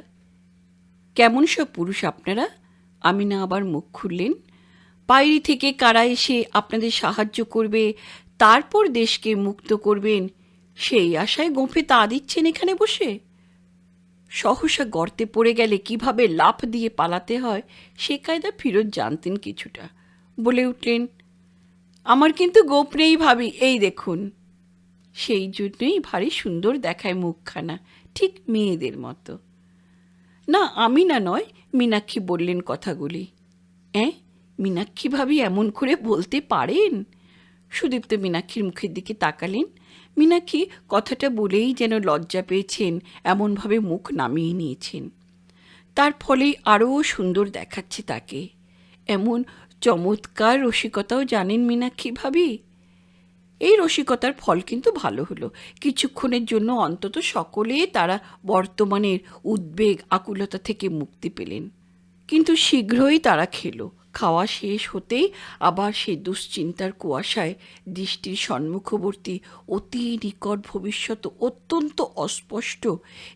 কেমন সব পুরুষ আপনারা? আমিনা আবার মুখ খুললেন। বাইরে থেকে কারা এসে আপনাদের সাহায্য করবে, তারপর দেশকে মুক্ত করবেন, সেই আশায় গোঁফে তা দিচ্ছেন এখানে বসে। সহসা গর্তে পড়ে গেলে কিভাবে লাফ দিয়ে পালাতে হয় সে কায়দা ফিরোজ জানতেন কিছুটা। বলে উঠলেন, আমার কিন্তু গোপ নেই ভাবি, এই দেখুন। সেই জন্যই ভারী সুন্দর দেখায় মুখখানা, ঠিক মেয়েদের মতো। না, আমি না নয়, মীনাক্ষী বললেন কথাগুলি। মীনাক্ষী ভাবি এমন করে বলতে পারেন? সুদীপ্ত মীনাক্ষীর মুখের দিকে তাকালেন। মীনাক্ষী কথাটা বলেই যেন লজ্জা পেয়েছেন, এমনভাবে মুখ নামিয়ে নিয়েছেন। তার ফলেই আরও সুন্দর দেখাচ্ছে তাকে। এমন চমৎকার রসিকতাও জানেন মীনাক্ষী ভাবি। এই রসিকতার ফল কিন্তু ভালো হলো। কিছুক্ষণের জন্য অন্তত সকলে তারা বর্তমানের উদ্বেগ আকুলতা থেকে মুক্তি পেলেন। কিন্তু শীঘ্রই তারা খেলো। খাওয়া শেষ হতেই আবার সেই দুশ্চিন্তার কুয়াশায় দৃষ্টির সম্মুখবর্তী অতি নিকট ভবিষ্যৎ অত্যন্ত অস্পষ্ট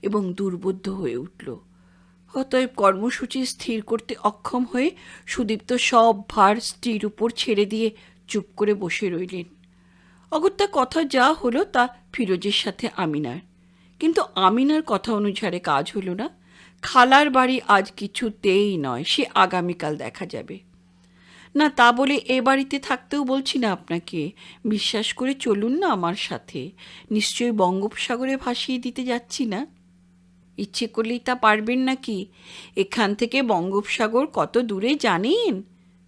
এবং দুর্বোধ্য হয়ে উঠল। অতএব কর্মসূচি স্থির করতে অক্ষম হয়ে সুদীপ্ত সব ভার স্ত্রীর উপর ছেড়ে দিয়ে চুপ করে বসে রইলেন। অগত্যা কথা যা হলো তা ফিরোজের সাথে আমিনার। কিন্তু আমিনার কথা অনুসারে কাজ হলো না। খালার বাড়ি আজ কিছুতেই নয়, সে আগামীকাল দেখা যাবে। না, তা বলে এ বাড়িতে থাকতেও বলছি না আপনাকে। বিশ্বাস করে চলুন না আমার সাথে। নিশ্চয়ই বঙ্গোপসাগরে ভাসিয়ে দিতে যাচ্ছি না। ইচ্ছে করলেই তা পারবেন নাকি? এখান থেকে বঙ্গোপসাগর কত দূরে জানেন?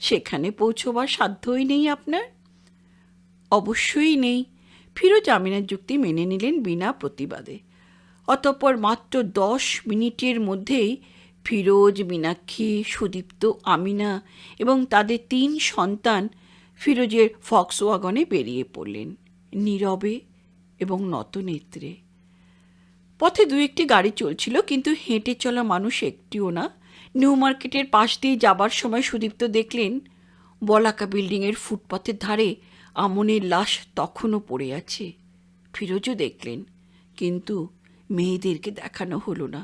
সেখানে পৌঁছবার সাধ্যই নেই আপনার। অবশ্যই নেই। ফিরোজ আমিনার যুক্তি মেনে নিলেন বিনা প্রতিবাদে। অতঃপর মাত্র 10 মিনিটের মধ্যেই ফিরোজ, মীনাক্ষী, সুদীপ্ত, আমিনা এবং তাদের 3 সন্তান ফিরোজের ফক্সওয়াগনে বেরিয়ে পড়লেন, নীরবে এবং নতনেত্রে। পথে 2-1টি গাড়ি চলছিল, কিন্তু হেঁটে চলা মানুষ একটিও না। নিউ মার্কেটের পাশ দিয়ে যাবার সময় সুদীপ্ত দেখলেন বলাকা বিল্ডিংয়ের ফুটপাথের ধারে আমনের লাশ তখনও পড়ে আছে। ফিরোজও দেখলেন, কিন্তু মেয়েদেরকে দেখানো হলো না।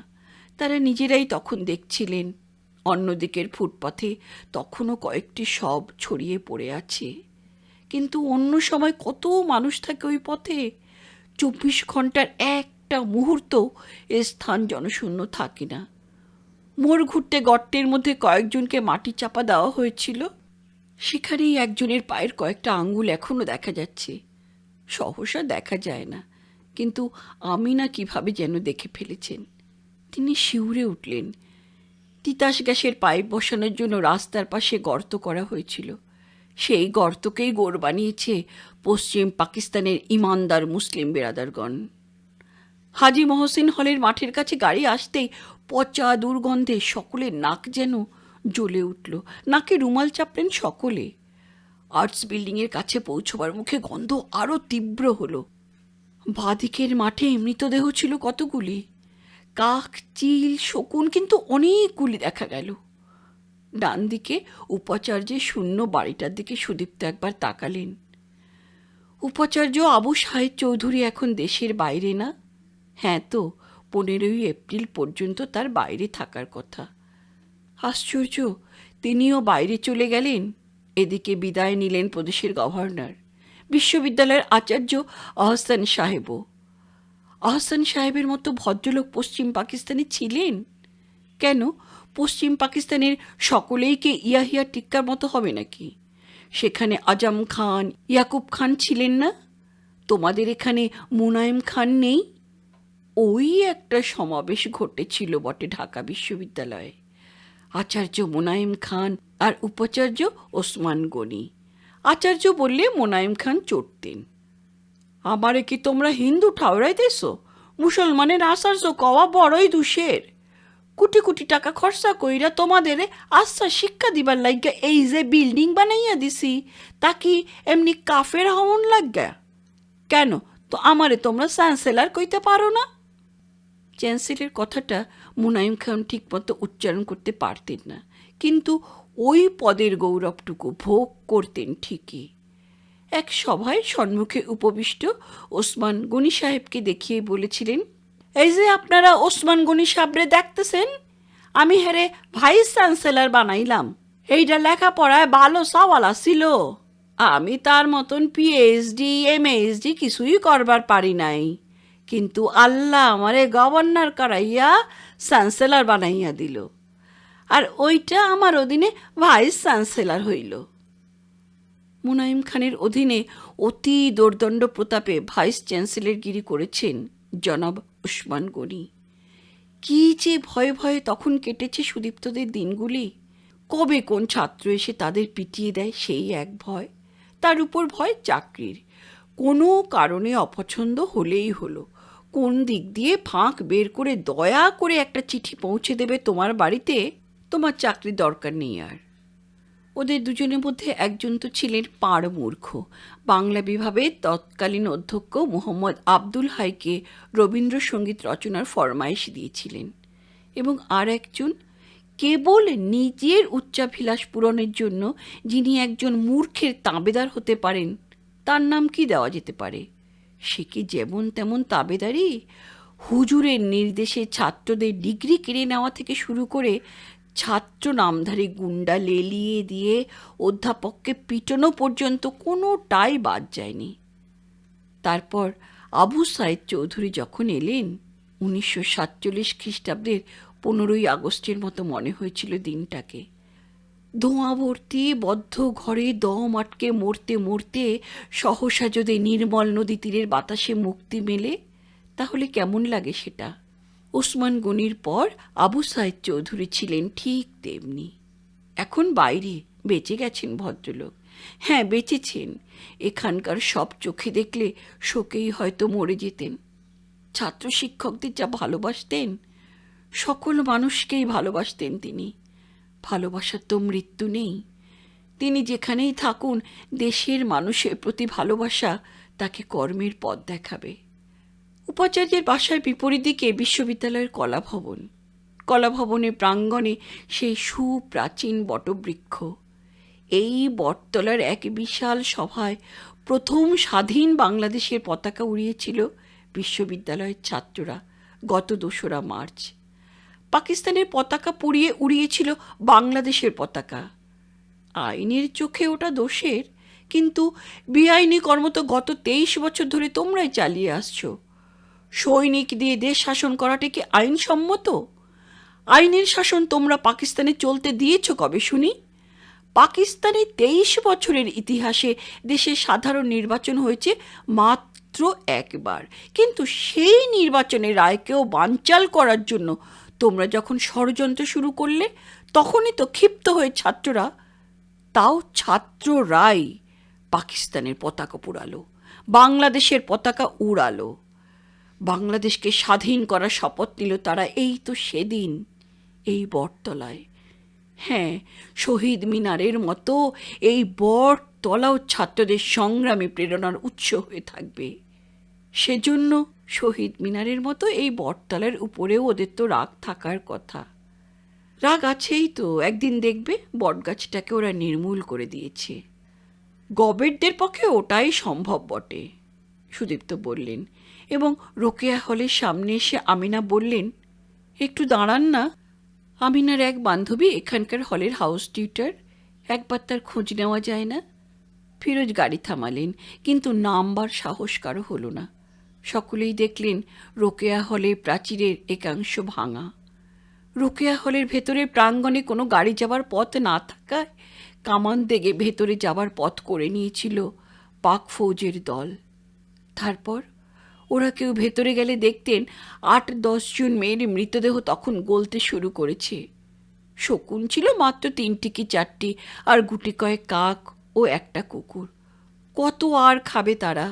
তারা নিজেরাই তখন দেখছিলেন অন্যদিকের ফুটপাথে তখনও কয়েকটি শব ছড়িয়ে পড়ে আছে। কিন্তু অন্য সময় কত মানুষ থাকে ওই পথে। 24 ঘন্টার একটা মুহূর্ত এ স্থান জনশূন্য থাকে না। মোড় ঘুরতে গর্তের মধ্যে কয়েকজনকে মাটি চাপা দেওয়া হয়েছিল। সেখানেই একজনের পায়ের কয়েকটা আঙ্গুল এখনো দেখা যাচ্ছে। সহসা দেখা যায় না, কিন্তু আমিনা কিভাবে যেন দেখে ফেলেছেন। তিনি শিউরে উঠলেন। তিতাস গ্যাসের পাইপ বসানোর জন্য রাস্তার পাশে গর্ত করা হয়েছিল। সেই গর্তকেই গোর বানিয়েছে পশ্চিম পাকিস্তানের ইমানদার মুসলিম বেরাদারগণ। হাজি মহসিন হলের মাঠের কাছে গাড়ি আসতেই পচা দুর্গন্ধে সকলের নাক যেন জ্বলে উঠল। নাকে রুমাল চাপলেন সকলে। আর্টস বিল্ডিংয়ের কাছে পৌঁছবার মুখে গন্ধ আরও তীব্র হলো। বাঁদিকের মাঠে মৃতদেহ ছিল কতগুলি, কাক, চিল, শকুন কিন্তু অনেকগুলি দেখা গেল। ডান দিকে উপাচার্যের শূন্য বাড়িটার দিকে সুদীপ্ত একবার তাকালেন। উপাচার্য আবু সাহেব চৌধুরী এখন দেশের বাইরে না? হ্যাঁ তো, 15ই এপ্রিল পর্যন্ত তার বাইরে থাকার কথা। আশ্চর্য, তিনিও বাইরে চলে গেলেন। এদিকে বিদায় নিলেন প্রদেশের গভর্নর, বিশ্ববিদ্যালয়ের আচার্য আহসান সাহেবও। আহসান সাহেবের মতো ভদ্রলোক পশ্চিম পাকিস্তানে ছিলেন কেন? পশ্চিম পাকিস্তানের সকলেই কি ইয়াহিয়া টিক্কার মতো হবে নাকি? সেখানে আজম খান, ইয়াকুব খান ছিলেন না? তোমাদের এখানে মুনায়েম খান নেই? ওই একটা সমাবেশ ঘটেছিল বটে ঢাকা বিশ্ববিদ্যালয়ে। আচার্য মুনায়েম খান আর উপাচার্য ওসমান গনি। আচার্য বললে মুনায়েম খান চড়তেন। আমারে কি তোমরা হিন্দু ঠাউরাইতেছো? মুসলমানের আচার্য কওয়া বড়ই দুষের। কোটি কোটি টাকা খরচা কইরা তোমাদের আচ্ছা শিক্ষা দিবার লাগিয়া এই যে বিল্ডিং বানাইয়া দিছি, তা কি এমনি কাফের হওন লাগা? কেন তো আমারে তোমরা চ্যান্সেলর কইতে পারো না? চ্যান্সেলের কথাটা মুনায়েম খান ঠিকমতো উচ্চারণ করতে পারতেন না, কিন্তু ওই পদের গৌরবটুকু ভোগ করতেন ঠিকই। এক সভায় সম্মুখে উপবিষ্ট ওসমান গনি সাহেবকে দেখিয়ে বলেছিলেন, এই যে আপনারা ওসমান গনি সাহেবরে দেখতেছেন, আমি হেরে ভাইস চ্যান্সেলর বানাইলাম। এইটা লেখাপড়ায় ভালো সাওয়ালা ছিল। আমি তার মতন পিএইচডি এমএইচডি কিছুই করবার পারি নাই, কিন্তু আল্লাহ আমারে গভর্নর করাইয়া চ্যান্সেলর বানাইয়া দিল, আর ওইটা আমার অধীনে ভাইস চ্যান্সেলর হইল। মুনায়েম খানের অধীনে অতি দোর্দণ্ড প্রতাপে ভাইস চ্যান্সেলরগিরি করেছেন জনাব ওসমান গনি। কি যে ভয়ে ভয়ে তখন কেটেছে সুদীপ্তদের দিনগুলি। কবে কোন ছাত্র এসে তাদের পিটিয়ে দেয় সেই এক ভয়, তার উপর ভয় চাকরির। কোনো কারণে অপছন্দ হলেই হলো, কোন দিক দিয়ে ফাঁক বের করে দয়া করে একটা চিঠি পৌঁছে দেবে তোমার বাড়িতে, তোমার চাকরির দরকার নেই আর। ওদের দুজনের মধ্যে একজন তো ছিলেন পাড় মূর্খ, বাংলা বিভাগের তৎকালীন অধ্যক্ষ মোহাম্মদ আব্দুল হাইকে রবীন্দ্রসঙ্গীত রচনার ফরমাইশ দিয়েছিলেন, এবং আর একজন কেবল নিজের উচ্চাভিলাষ পূরণের জন্য যিনি একজন মূর্খের তাবেদার হতে পারেন, তার নাম কি দেওয়া যেতে পারে? সে কি যেমন তেমন তাবেদারি? হুজুরের নির্দেশে ছাত্রদের ডিগ্রি কেড়ে নেওয়া থেকে শুরু করে ছাত্র নামধারী গুন্ডা লেলিয়ে দিয়ে অধ্যাপককে পিটানো পর্যন্ত কোনোটাই বাদ যায়নি। তারপর আবু সাইদ চৌধুরী যখন এলেন 1947 খ্রিস্টাব্দের 15ই আগস্টের মতো মনে হয়েছিল দিনটাকে। ধোঁয়াভর্তি বদ্ধ ঘরে দম আটকে মরতে মরতে সহসা যদি নির্মল নদী তীরের বাতাসে মুক্তি মেলে, তাহলে কেমন লাগে সেটা? ওসমান গনির পর আবু সাইদ চৌধুরী ছিলেন ঠিক তেমনি। এখন বাইরে, বেঁচে গেছেন ভদ্রলোক। হ্যাঁ, বেঁচেছেন। এখানকার সব চোখে দেখলে শোকেই হয়তো মরে যেতেন। ছাত্র শিক্ষকদের যা ভালোবাসতেন, সকল মানুষকেই ভালোবাসতেন তিনি। ভালোবাসার তো মৃত্যু নেই। তিনি যেখানেই থাকুন, দেশের মানুষের প্রতি ভালোবাসা তাকে কর্মের পথ দেখাবে। উপাচার্যের বাসার বিপরীত দিকে বিশ্ববিদ্যালয়ের কলাভবন। কলাভবনের প্রাঙ্গণে সেই সুপ্রাচীন বটবৃক্ষ। এই বটতলার এক বিশাল সভায় প্রথম স্বাধীন বাংলাদেশের পতাকা উড়িয়েছিল বিশ্ববিদ্যালয়ের ছাত্ররা গত 2রা মার্চ। পাকিস্তানের পতাকা পুড়িয়ে উড়িয়েছিল বাংলাদেশের পতাকা। আইনের চোখে ওটা দোষের, কিন্তু বেআইনি কর্ম তো গত 23 বছর ধরে তোমরাই চালিয়ে আসছো। সৈনিক দিয়ে দেশ শাসন করাটা কি আইনসম্মত? আইনের শাসন তোমরা পাকিস্তানে চলতে দিয়েছ কবে শুনি? পাকিস্তানে 23 বছরের ইতিহাসে দেশের সাধারণ নির্বাচন হয়েছে মাত্র একবার, কিন্তু সেই নির্বাচনের রায়কেও বানচাল করার জন্য তোমরা যখন ষড়যন্ত্র শুরু করলে, তখনই তো ক্ষিপ্ত হয়ে ছাত্ররা, তাও ছাত্ররাই, পাকিস্তানের পতাকা পোড়ালো, বাংলাদেশের পতাকা উড়ালো। বাংলাদেশকে স্বাধীন করার শপথ নিল তারা এই তো সেদিন, এই বটতলায়। হ্যাঁ, শহীদ মিনারের মতো এই বটতলাও ছাত্রদের সংগ্রামে প্রেরণার উৎস হয়ে থাকবে। সেজন্য শহীদ মিনারের মতো এই বটতলার উপরেও ওদের তো রাগ থাকার কথা। রাগ আছেই তো, একদিন দেখবে বটগাছটাকে ওরা নির্মূল করে দিয়েছে। গবেটদের পক্ষে ওটাই সম্ভব বটে, সুদীপ্ত বললেন। এবং রোকেয়া হলের সামনে এসে আমিনা বললেন, একটু দাঁড়ান না। আমিনার এক বান্ধবী এখানকার হলের হাউস টিউটার, একবার তার খোঁজ নেওয়া যায় না? ফিরোজ গাড়ি থামালেন, কিন্তু নামবার সাহস কারো হলো না। সকলেই দেখলেন রোকেয়া হলের প্রাচীরের একাংশ ভাঙা। রোকেয়া হলের ভেতরে প্রাঙ্গণে কোনো গাড়ি যাবার পথ না থাকায় কামান দেগে ভেতরে যাবার পথ করে নিয়েছিল পাক ফৌজের দল। তারপর ওরা কেউ ভেতরে গেলে দেখতেন ৮-১০ জন মেয়ের মৃতদেহ তখন গলতে শুরু করেছে। শকুন ছিল মাত্র ৩টি কি ৪টি, আর গুটি কয়েক কাক ও একটা কুকুর। কত আর খাবে তারা?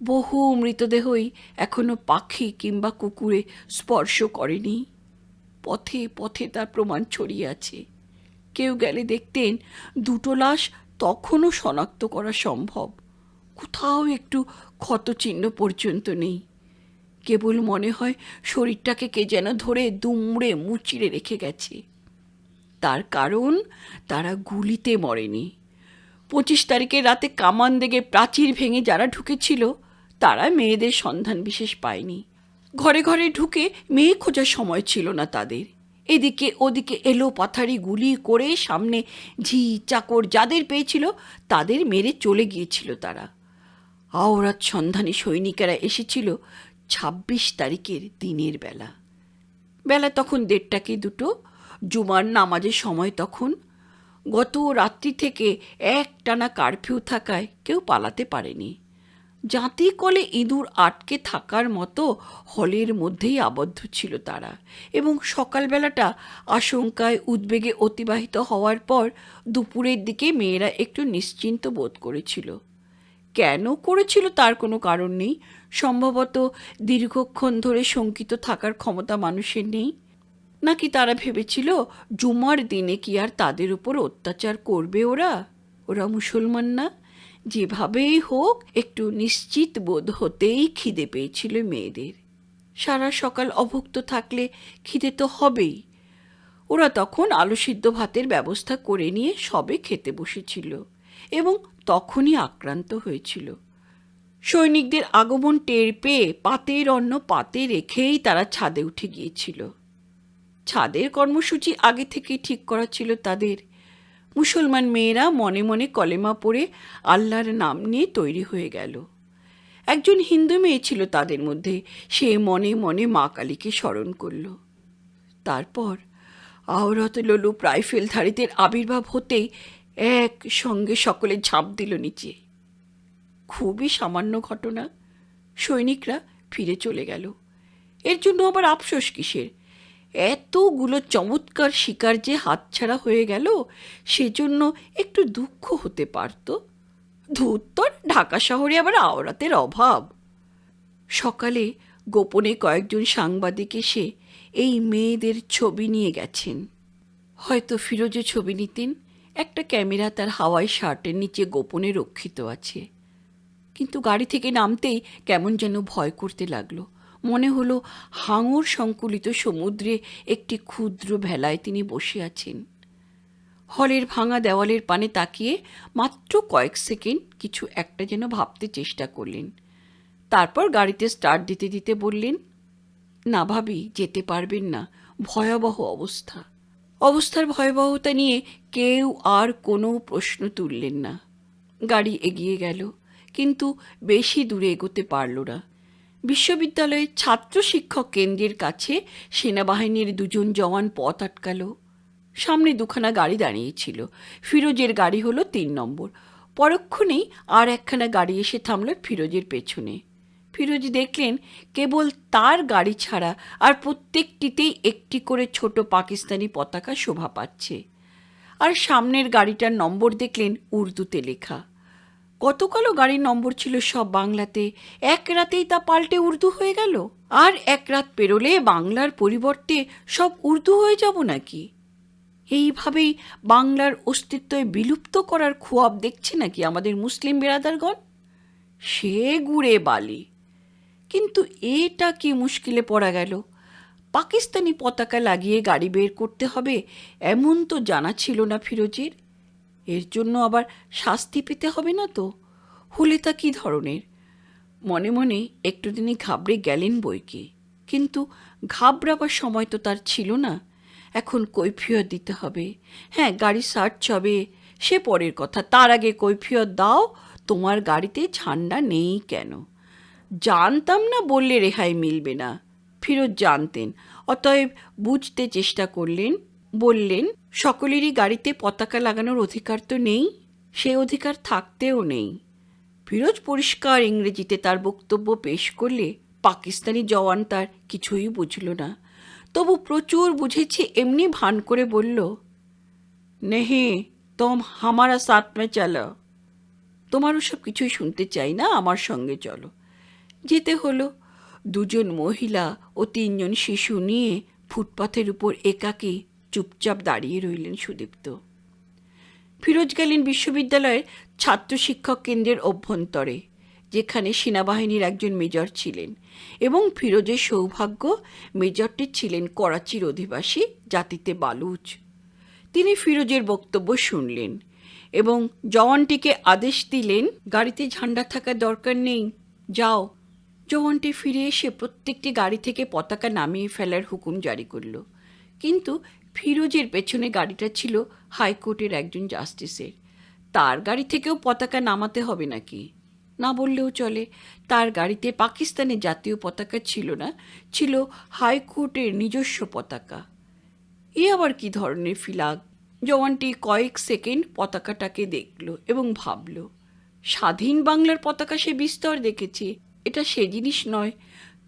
বহু মৃতদেহই এখনো পাখি কিংবা কুকুরে স্পর্শ করেনি। পথে পথে তার প্রমাণ ছড়িয়ে আছে। কেউ গেলে দেখতেন ২টো লাশ তখনও শনাক্ত করা সম্ভব। কোথাও একটু ক্ষতচিহ্ন পর্যন্ত নেই। কেবল মনে হয় শরীরটাকে কে যেন ধরে দুমড়ে মুচড়ে রেখে গেছে। তার কারণ তারা গুলিতে মরেনি। ২৫ তারিখের রাতে কামান দেগে প্রাচীর ভেঙে যারা ঢুকেছিল তারা মেয়েদের সন্ধান বিশেষ পায়নি। ঘরে ঘরে ঢুকে মেয়ে খোঁজার সময় ছিল না তাদের। এদিকে ওদিকে এলো পাথারি গুলি করে সামনে ঝি চাকর যাদের পেয়েছিল তাদের মেরে চলে গিয়েছিল তারা। আওরাত সন্ধানী সৈনিকেরা এসেছিল ২৬ তারিখের দিনের বেলা। বেলা তখন ১:৩০ কি ২টো, জুমার নামাজের সময় তখন। গত রাত্রি থেকে একটানা কারফিউ থাকায় কেউ পালাতে পারেনি। জাঁতি কলে ইঁদুর আটকে থাকার মতো হলের মধ্যেই আবদ্ধ ছিল তারা। এবং সকালবেলাটা আশঙ্কায় উদ্বেগে অতিবাহিত হওয়ার পর দুপুরের দিকে মেয়েরা একটু নিশ্চিন্ত বোধ করেছিল। কেন করেছিল তার কোনো কারণ নেই। সম্ভবত দীর্ঘক্ষণ ধরে শঙ্কিত থাকার ক্ষমতা মানুষের নেই। নাকি তারা ভেবেছিল জুমার দিনে কি আর তাদের উপর অত্যাচার করবে ওরা মুসলমান না? যেভাবেই হোক একটু নিশ্চিত বোধ হতেই খিদে পেয়েছিল মেয়েদের। সারা সকাল অভুক্ত থাকলে খিদে তো হবেই। ওরা তখন আলু সিদ্ধ ভাতের ব্যবস্থা করে নিয়ে সবে খেতে বসেছিল এবং তখনই আক্রান্ত হয়েছিল। সৈনিকদের আগমন টের পেয়ে পাতের অন্ন পাতে রেখেই তারা ছাদে উঠে গিয়েছিল। ছাদের কর্মসূচি আগে থেকেই ঠিক করা ছিল তাদের। মুসলমান মেয়েরা মনে মনে কলেমা পড়ে আল্লাহর নাম নিয়ে তৈরি হয়ে গেল। একজন হিন্দু মেয়ে ছিল তাদের মধ্যে, সে মনে মনে মা কালীকে স্মরণ করল। তারপর আওরাত লোলুপ রাইফেলধারীদের আবির্ভাব হতেই এক সঙ্গে সকলে ঝাঁপ দিল নিচে। খুবই সামান্য ঘটনা। সৈনিকরা ফিরে চলে গেল। এর জন্য আবার আফসোস কিসের? এতগুলো চমৎকার শিকার যে হাতছাড়া হয়ে গেল, সেজন্য একটু দুঃখ হতে পারত। ধুত্তর, ঢাকা শহরে আবার আওরাতের অভাব। সকালে গোপনে কয়েকজন সাংবাদিক এসে এই মেয়েদের ছবি নিয়ে গেছেন। হয়তো ফিরোজে ছবি নিতেন। একটা ক্যামেরা তার হাওয়াই শার্টের নিচে গোপনে রক্ষিত আছে। কিন্তু গাড়ি থেকে নামতেই কেমন যেন ভয় করতে লাগলো। মনে হলো হাঙর সংকুলিত সমুদ্রে একটি ক্ষুদ্র ভেলায় তিনি বসে আছেন। হলের ভাঙা দেওয়ালের পানে তাকিয়ে মাত্র কয়েক সেকেন্ড কিছু একটা যেন ভাবতে চেষ্টা করলেন। তারপর গাড়িতে স্টার্ট দিতে দিতে বললেন, না ভাবি, যেতে পারবেন না। ভয়াবহ অবস্থা। অবস্থার ভয়াবহতা নিয়ে কেউ আর কোনো প্রশ্ন তুললেন না। গাড়ি এগিয়ে গেল, কিন্তু বেশি দূরে এগোতে পারল না। বিশ্ববিদ্যালয়ের ছাত্র শিক্ষক কেন্দ্রের কাছে সেনাবাহিনীর ২জন জওয়ান পথ আটকাল। সামনে ২খানা গাড়ি দাঁড়িয়েছিল। ফিরোজের গাড়ি হলো ৩ নম্বর। পরক্ষণেই আর একখানা গাড়ি এসে থামল ফিরোজের পেছনে। ফিরোজ দেখলেন কেবল তার গাড়ি ছাড়া আর প্রত্যেকটিতেই একটি করে ছোট পাকিস্তানি পতাকা শোভা পাচ্ছে। আর সামনের গাড়িটার নম্বর দেখলেন উর্দুতে লেখা। গতকালও গাড়ির নম্বর ছিল সব বাংলাতে, এক রাতেই তা পাল্টে উর্দু হয়ে গেল। আর এক রাত পেরোলে বাংলার পরিবর্তে সব উর্দু হয়ে যাব নাকি? এইভাবেই বাংলার অস্তিত্ব বিলুপ্ত করার খোয়াব দেখছে নাকি আমাদের মুসলিম বেরাদারগণ? সে গুড়ে বালি। কিন্তু এটা কি মুশকিলে পড়া গেল। পাকিস্তানি পতাকা লাগিয়ে গাড়ি বের করতে হবে এমন তো জানা ছিল না ফিরোজের। এর জন্য আবার শাস্তি পেতে হবে না তো? হলে তা কী ধরনের? মনে মনে একটু দিনই ঘাবড়ে গেলেন বইকি, কিন্তু ঘাবড়াবার সময় তো তার ছিল না। এখন কৈফিয়ত দিতে হবে। হ্যাঁ, গাড়ি সার্চ হবে সে পরের কথা, তার আগে কৈফিয়ত দাও তোমার গাড়িতে ঝান্ডা নেই কেন। জানতাম না বললে রেহাই মিলবে না, ফিরোজ জানতেন। অতএব বুঝতে চেষ্টা করলেন, বললেন, সকলেরই গাড়িতে পতাকা লাগানোর অধিকার তো নেই, সে অধিকার থাকতেও নেই। ফিরোজ পরিষ্কার ইংরেজিতে তার বক্তব্য পেশ করলে পাকিস্তানি জওয়ান তার কিছুই বুঝল না। তবু প্রচুর বুঝেছে এমনি ভান করে বলল, নেহি তোম হামারা সাথ মে চলো। তোমার ওসব কিছুই শুনতে চাই না, আমার সঙ্গে চলো। যেতে হলো। দুজন মহিলা ও তিনজন শিশু নিয়ে ফুটপাথের উপর একাকী চুপচাপ দাঁড়িয়ে রইলেন সুদীপ্ত। ফিরোজ গেলেন বিশ্ববিদ্যালয়ের ছাত্র শিক্ষক কেন্দ্রের অভ্যন্তরে, যেখানে সেনাবাহিনীর একজন মেজর ছিলেন, এবং ফিরোজের সৌভাগ্য মেজরটি ছিলেন করাচির অধিবাসী, জাতিতে বালুচ। তিনি ফিরোজের বক্তব্য শুনলেন এবং জওয়ানটিকে আদেশ দিলেন, গাড়িতে ঝান্ডা থাকার দরকার নেই, যাও। জওয়ানটি ফিরে এসে প্রত্যেকটি গাড়ি থেকে পতাকা নামিয়ে ফেলার হুকুম জারি করল। কিন্তু ফিরোজের পেছনে গাড়িটা ছিল হাইকোর্টের একজন জাস্টিসের। তার গাড়ি থেকেও পতাকা নামাতে হবে নাকি? না বললেও চলে। তার গাড়িতে পাকিস্তানের জাতীয় পতাকা ছিল না, ছিল হাইকোর্টের নিজস্ব পতাকা। এ আবার কি ধরনের ফিলাগ? জওয়ানটি কয়েক সেকেন্ড পতাকাটাকে দেখল এবং ভাবল, স্বাধীন বাংলার পতাকা সে বিস্তর দেখেছে, এটা সে জিনিস নয়।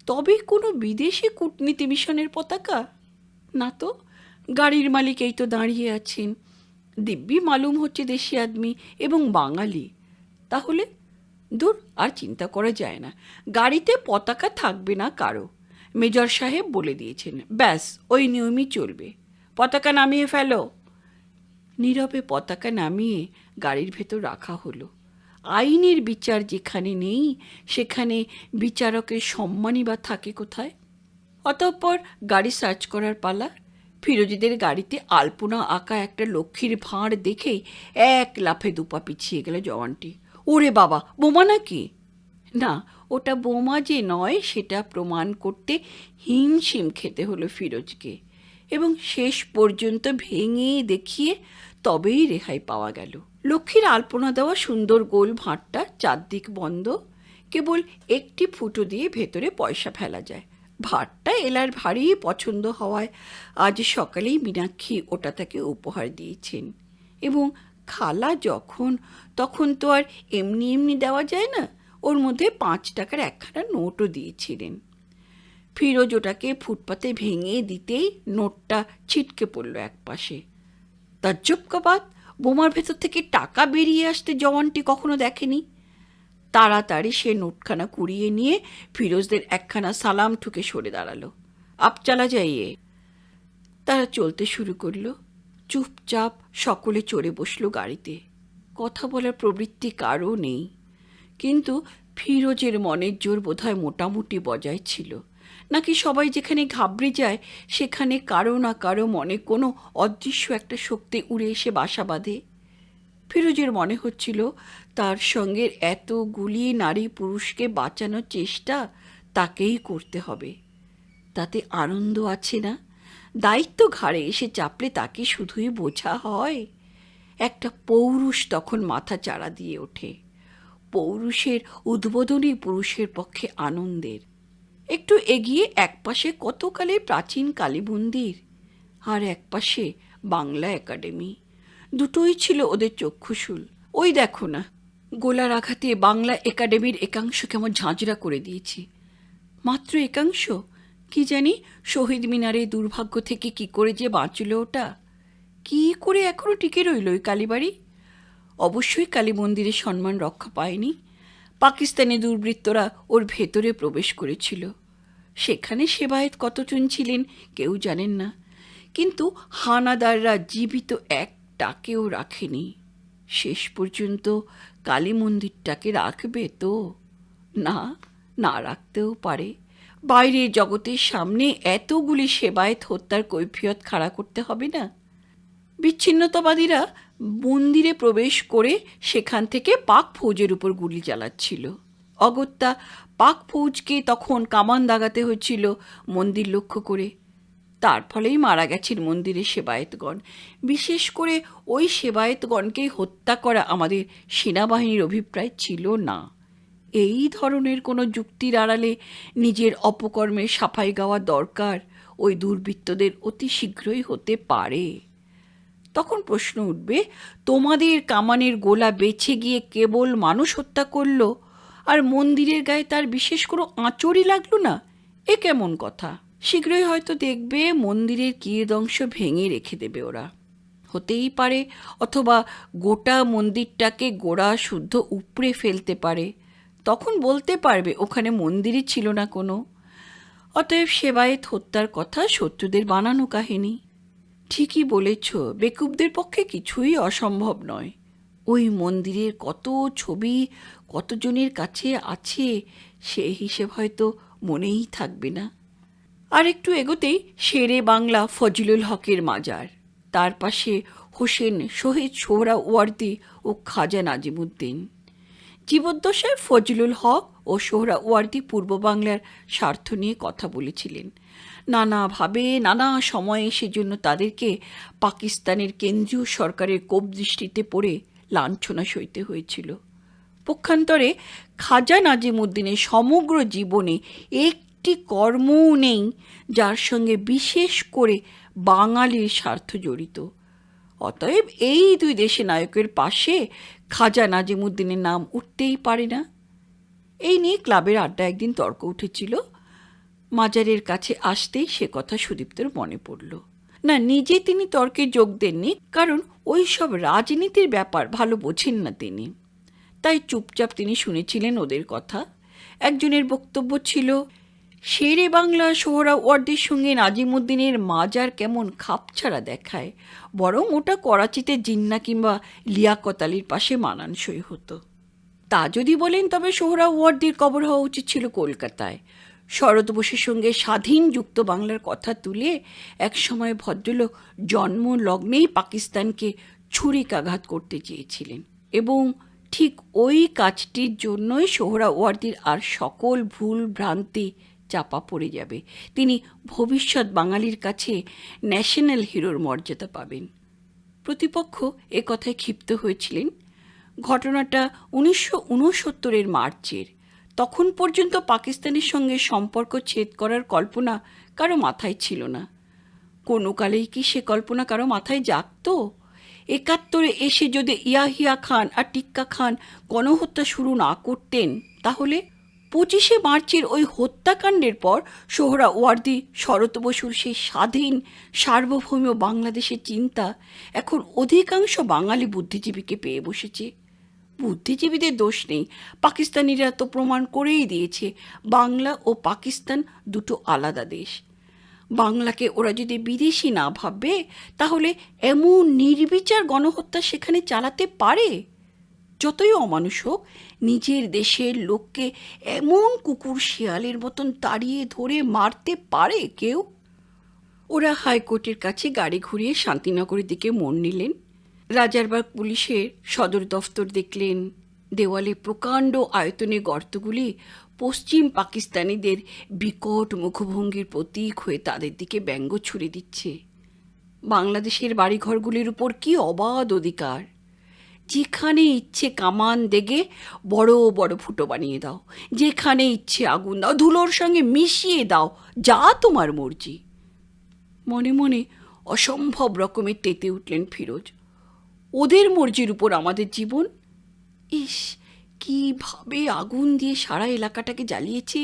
তবে কোনো বিদেশি কূটনীতি মিশনের পতাকা? না তো, গাড়ির মালিক এই তো দাঁড়িয়ে আছেন, দিব্যি মালুম হচ্ছে দেশি আদমি এবং বাঙালি। তাহলে দূর, আর চিন্তা করা যায় না, গাড়িতে পতাকা থাকবে না কারো। মেজর সাহেব বলে দিয়েছেন, ব্যাস ওই নিয়মই চলবে, পতাকা নামিয়ে ফেলো। নীরবে পতাকা নামিয়ে গাড়ির ভেতর রাখা হলো। আইনের বিচার যেখানে নেই, সেখানে বিচারকের সম্মানই বা থাকে কোথায়? অতঃপর গাড়ি সার্চ করার পালা। ফিরোজীদের গাড়িতে আলপনা আঁকা একটা লক্ষ্মীর ভাঁড় দেখেই এক লাফে দুপা পিছিয়ে গেল জওয়ানটি। ওরে বাবা, বোমা নাকি? না, ওটা বোমা যে নয় সেটা প্রমাণ করতে হিমশিম খেতে হলো ফিরোজকে, এবং শেষ পর্যন্ত ভেঙে দেখিয়ে তবেই রেহাই পাওয়া গেল। লক্ষ্মীর আলপনা দেওয়া সুন্দর গোল ভাঁড়টা চারদিক বন্ধ, কেবল একটি ফুটো দিয়ে ভেতরে পয়সা ফেলা যায়। ভাঁড়টা এলার ভারী পছন্দ হওয়ায় আজ সকালেই মীনাক্ষী ওটা তাকে উপহার দিয়েছেন, এবং খালা যখন তখন তো আর এমনি এমনি দেওয়া যায় না, ওর মধ্যে 5 টাকার একখানা নোটও দিয়েছিলেন। ফিরোজ ওটাকে ফুটপাতে ভেঙে দিতেই নোটটা ছিটকে পড়ল একপাশে। তাজ্জব কা বাত, বোমার ভেতর থেকে টাকা বেরিয়ে আসতে জওয়ানটি কখনো দেখেনি। তাড়াতাড়ি সে নোটখানা কুড়িয়ে নিয়ে ফিরোজদের একখানা সালাম ঠুকে সরে দাঁড়ালো। আপ চালা যাইয়ে। তারা চলতে শুরু করলো। চুপচাপ সকলে চড়ে বসলো গাড়িতে। কথা বলার প্রবৃত্তি কারও নেই, কিন্তু ফিরোজের মনের জোর বোধহয় মোটামুটি বজায় ছিল। নাকি সবাই যেখানে ঘাবড়ে যায় সেখানে কারো না কারো মনে কোনো অদৃশ্য একটা শক্তি উড়ে এসে বাসা বাঁধে। ফিরোজের মনে হচ্ছিল তার সঙ্গে এতগুলি নারী পুরুষকে বাঁচানোর চেষ্টা তাকেই করতে হবে। তাতে আনন্দ আছে না? দায়িত্ব ঘাড়ে এসে চাপলে তাকে শুধুই বোঝা হয়। একটা পৌরুষ তখন মাথা চাড়া দিয়ে ওঠে। পৌরুষের উদ্বোধনী পুরুষের পক্ষে আনন্দের। একটু এগিয়ে একপাশে কতকালের প্রাচীন কালী মন্দির, আর একপাশে বাংলা একাডেমি। দুটোই ছিল ওদের চক্ষুশূল। ওই দেখো না, গোলার আঘাতে বাংলা একাডেমির একাংশ কেমন ঝাঁঝরা করে দিয়েছি। মাত্র একাংশ, কি জানি শহীদ মিনারে দুর্ভাগ্য থেকে কি করে যে বাঁচল ওটা। কি করে এখনো টিকে রইল ওই কালীবাড়ি? অবশ্যই কালী মন্দিরের সম্মান রক্ষা পায়নি। পাকিস্তানি দুর্বৃত্তরা ওর ভেতরে প্রবেশ করেছিল। সেখানে সেবায়েত কতজন ছিলেন কেউ জানেন না, কিন্তু হানাদাররা জীবিত একটাকেও রাখেনি। শেষ পর্যন্ত কালী মন্দিরটাকে রাখবে তো? না, না রাখতেও পারে। বাইরের জগতের সামনে এতগুলি সেবায়েত হত্যার কৈফিয়ত খাড়া করতে হবে না? বিচ্ছিন্নতাবাদীরা মন্দিরে প্রবেশ করে সেখান থেকে পাক ফৌজের উপর গুলি চালাচ্ছিল। অগত্যা পাক ফৌজকে তখন কামান দাগাতে হয়েছিল মন্দির লক্ষ্য করে। তার ফলেই মারা গেছেন মন্দিরের সেবায়েতগণ। বিশেষ করে ওই সেবায়েতগণকেই হত্যা করা আমাদের সেনাবাহিনীর অভিপ্রায় ছিল না। এই ধরনের কোনো যুক্তির আড়ালে নিজের অপকর্মের সাফাই গাওয়া দরকার ওই দুর্বৃত্তদের অতি শীঘ্রই হতে পারে। তখন প্রশ্ন উঠবে, তোমাদের কামানের গোলা বেছে গিয়ে কেবল মানুষ হত্যা করলো, আর মন্দিরের গায়ে তার বিশেষ কোনো আঁচড়ই লাগলো না? এ কেমন কথা? শীঘ্রই হয়তো দেখবে মন্দিরের কিয়দংশ ভেঙে রেখে দেবে ওরা। হতেই পারে, অথবা গোটা মন্দিরটাকে গোড়া শুদ্ধ উপড়ে ফেলতে পারে। তখন বলতে পারবে ওখানে মন্দিরই ছিল না কোনো। অতএব সেবায়েত হত্যার কথা শত্রুদের বানানো কাহিনী। ঠিকই বলেছ, বেকুবদের পক্ষে কিছুই অসম্ভব নয়। ওই মন্দিরের কত ছবি কতজনের কাছে আছে সে হিসেব হয়তো মনেই থাকবে না। আর একটু এগোতেই শেরে বাংলা ফজলুল হকের মাজার, তার পাশে হোসেন শহীদ সোহরাওয়ার্দী ও খাজা নাজিমুদ্দিন। জীবদ্দশায় ফজলুল হক ও সোহরাওয়ার্দী পূর্ব বাংলার স্বার্থ নিয়ে কথা বলেছিলেন। নানাভাবে নানা সময়ে সেজন্য তাদেরকে পাকিস্তানের কেন্দ্রীয় সরকারের কোপদৃষ্টিতে পড়ে লাঞ্ছনা সইতে হয়েছিল। পক্ষান্তরে খাজা নাজিমুদ্দিনের সমগ্র জীবনে একটি কর্মও নেই যার সঙ্গে বিশেষ করে বাঙালির স্বার্থ জড়িত। অতএব এই দুই দেশে নায়কের পাশে খাজা নাজিমুদ্দিনের নাম উঠতেই পারে না। এই নিয়ে ক্লাবের আড্ডা একদিন তর্ক উঠেছিল। মাজারের কাছে আসতেই সে কথা সুদীপ্তর মনে পড়ল। না, নিজে তিনি তর্কে যোগ দেননি, কারণ ওই সব রাজনীতির ব্যাপার ভালো বোঝেন না তিনি। তাই চুপচাপ তিনি শুনেছিলেন ওদের কথা। একজনের বক্তব্য ছিল, শেরে বাংলা সোহরাওয়ার্দীর সঙ্গে নাজিমুদ্দিনের মাজার কেমন খাপছাড়া দেখায়, বরং ওটা করাচিতে জিন্না কিংবা লিয়াকত আলীর পাশে মানানসই হতো। তা যদি বলেন তবে সোহরাওয়ার্দীর কবর হওয়া উচিত ছিল কলকাতায়। শরৎ বোসের সঙ্গে স্বাধীন যুক্ত বাংলার কথা তুলে একসময় ভদ্রলোক জন্ম লগ্নেই পাকিস্তানকে ছুরিকাঘাত করতে চেয়েছিলেন, এবং ঠিক ওই কাজটির জন্যই সোহরাওয়ার্দীর আর সকল ভুল ভ্রান্তি চাপা পড়ে যাবে। তিনি ভবিষ্যৎ বাঙালির কাছে ন্যাশনাল হিরোর মর্যাদা পাবেন। প্রতিপক্ষ এ কথায় ক্ষিপ্ত হয়েছিলেন। ঘটনাটা 1969 মার্চের। তখন পর্যন্ত পাকিস্তানের সঙ্গে সম্পর্ক ছেদ করার কল্পনা কারো মাথায় ছিল না। কোনো কালেই কি সে কল্পনা কারো মাথায় জাগত? 71 এসে যদি ইয়াহিয়া খান আর টিক্কা খান গণহত্যা শুরু না করতেন, তাহলে 25শে মার্চের ওই হত্যাকাণ্ডের পর সোহরাওয়ার্দী, শরৎ বসুর সেই স্বাধীন সার্বভৌম বাংলাদেশের চিন্তা এখন অধিকাংশ বাঙালি বুদ্ধিজীবীকে পেয়ে বসেছে। বুদ্ধিজীবীদের দোষ নেই, পাকিস্তানিরা তো প্রমাণ করেই দিয়েছে বাংলা ও পাকিস্তান দুটো আলাদা দেশ। বাংলাকে ওরা যদি বিদেশি না ভাববে, তাহলে এমন নির্বিচার গণহত্যা সেখানে চালাতে পারে? যতই অমানুষ হোক, নিজের দেশের লোককে এমন কুকুর শিয়ালের মতন তাড়িয়ে ধরে মারতে পারে কেউ? ওরা হাইকোর্টের কাছে গাড়ি ঘুরিয়ে শান্তিনগরের দিকে মোড় নিলেন। রাজারবাগ পুলিশের সদর দফতর দেখলেন। দেওয়ালে প্রকাণ্ড আয়তনে গর্তগুলি পশ্চিম পাকিস্তানিদের বিকট মুখভঙ্গির প্রতীক হয়ে তাদের দিকে ব্যঙ্গ ছুড়ে দিচ্ছে। বাংলাদেশের বাড়িঘরগুলির উপর কি অবাধ অধিকার! যেখানে ইচ্ছে কামান দেগে বড় বড় ফুটো বানিয়ে দাও, যেখানে ইচ্ছে আগুন দাও, ধুলোর সঙ্গে মিশিয়ে দাও, যা তোমার মর্জি। মনে মনে অসম্ভব রকমের তেতে উঠলেন ফিরোজ। ওদের মর্জির উপর আমাদের জীবন! ইস, কীভাবে আগুন দিয়ে সারা এলাকাটাকে জ্বালিয়েছে!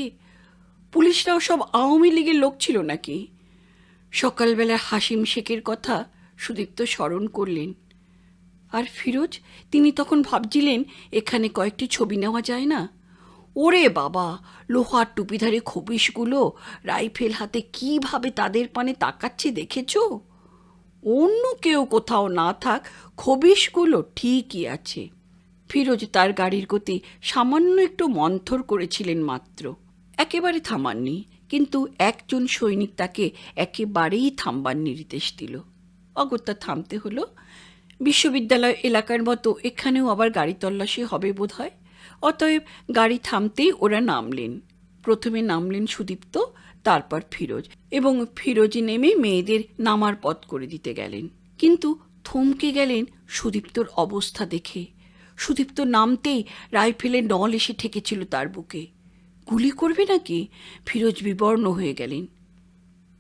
পুলিশরাও সব আওয়ামী লীগের লোক ছিল নাকি? সকালবেলা হাসিম শেখের কথা সুদীপ্ত স্মরণ করলেন। আর ফিরোজ, তিনি তখন ভাবছিলেন এখানে কয়েকটি ছবি নেওয়া যায় না? ওরে বাবা, লোহার টুপিধারী খবিশগুলো রাইফেল হাতে কিভাবে তাদের পানে তাকাচ্ছে দেখেছ? অন্য কেউ কোথাও না থাক, খবিশগুলো ঠিকই আছে। ফিরোজ তার গাড়ির গতি সামান্য একটু মন্থর করেছিলেন মাত্র। একেবারে থামাননি, কিন্তু একজন সৈনিক তাকে একেবারেই থামবার নির্দেশ দিল। অগত্যা থামতে হলো। বিশ্ববিদ্যালয় এলাকার মতো এখানেও আবার গাড়ি তল্লাশি হবে বোধ হয়। অতএব গাড়ি থামতেই ওরা নামলেন। প্রথমে নামলেন সুদীপ্ত, তারপর ফিরোজ, এবং ফিরোজে নেমে মেয়েদের নামার পথ করে দিতে গেলেন। কিন্তু থমকে গেলেন সুদীপ্তর অবস্থা দেখে। সুদীপ্ত নামতেই রাইফেলের নল এসে ঠেকেছিল তার বুকে। গুলি করবে নাকি? ফিরোজ বিবর্ণ হয়ে গেলেন।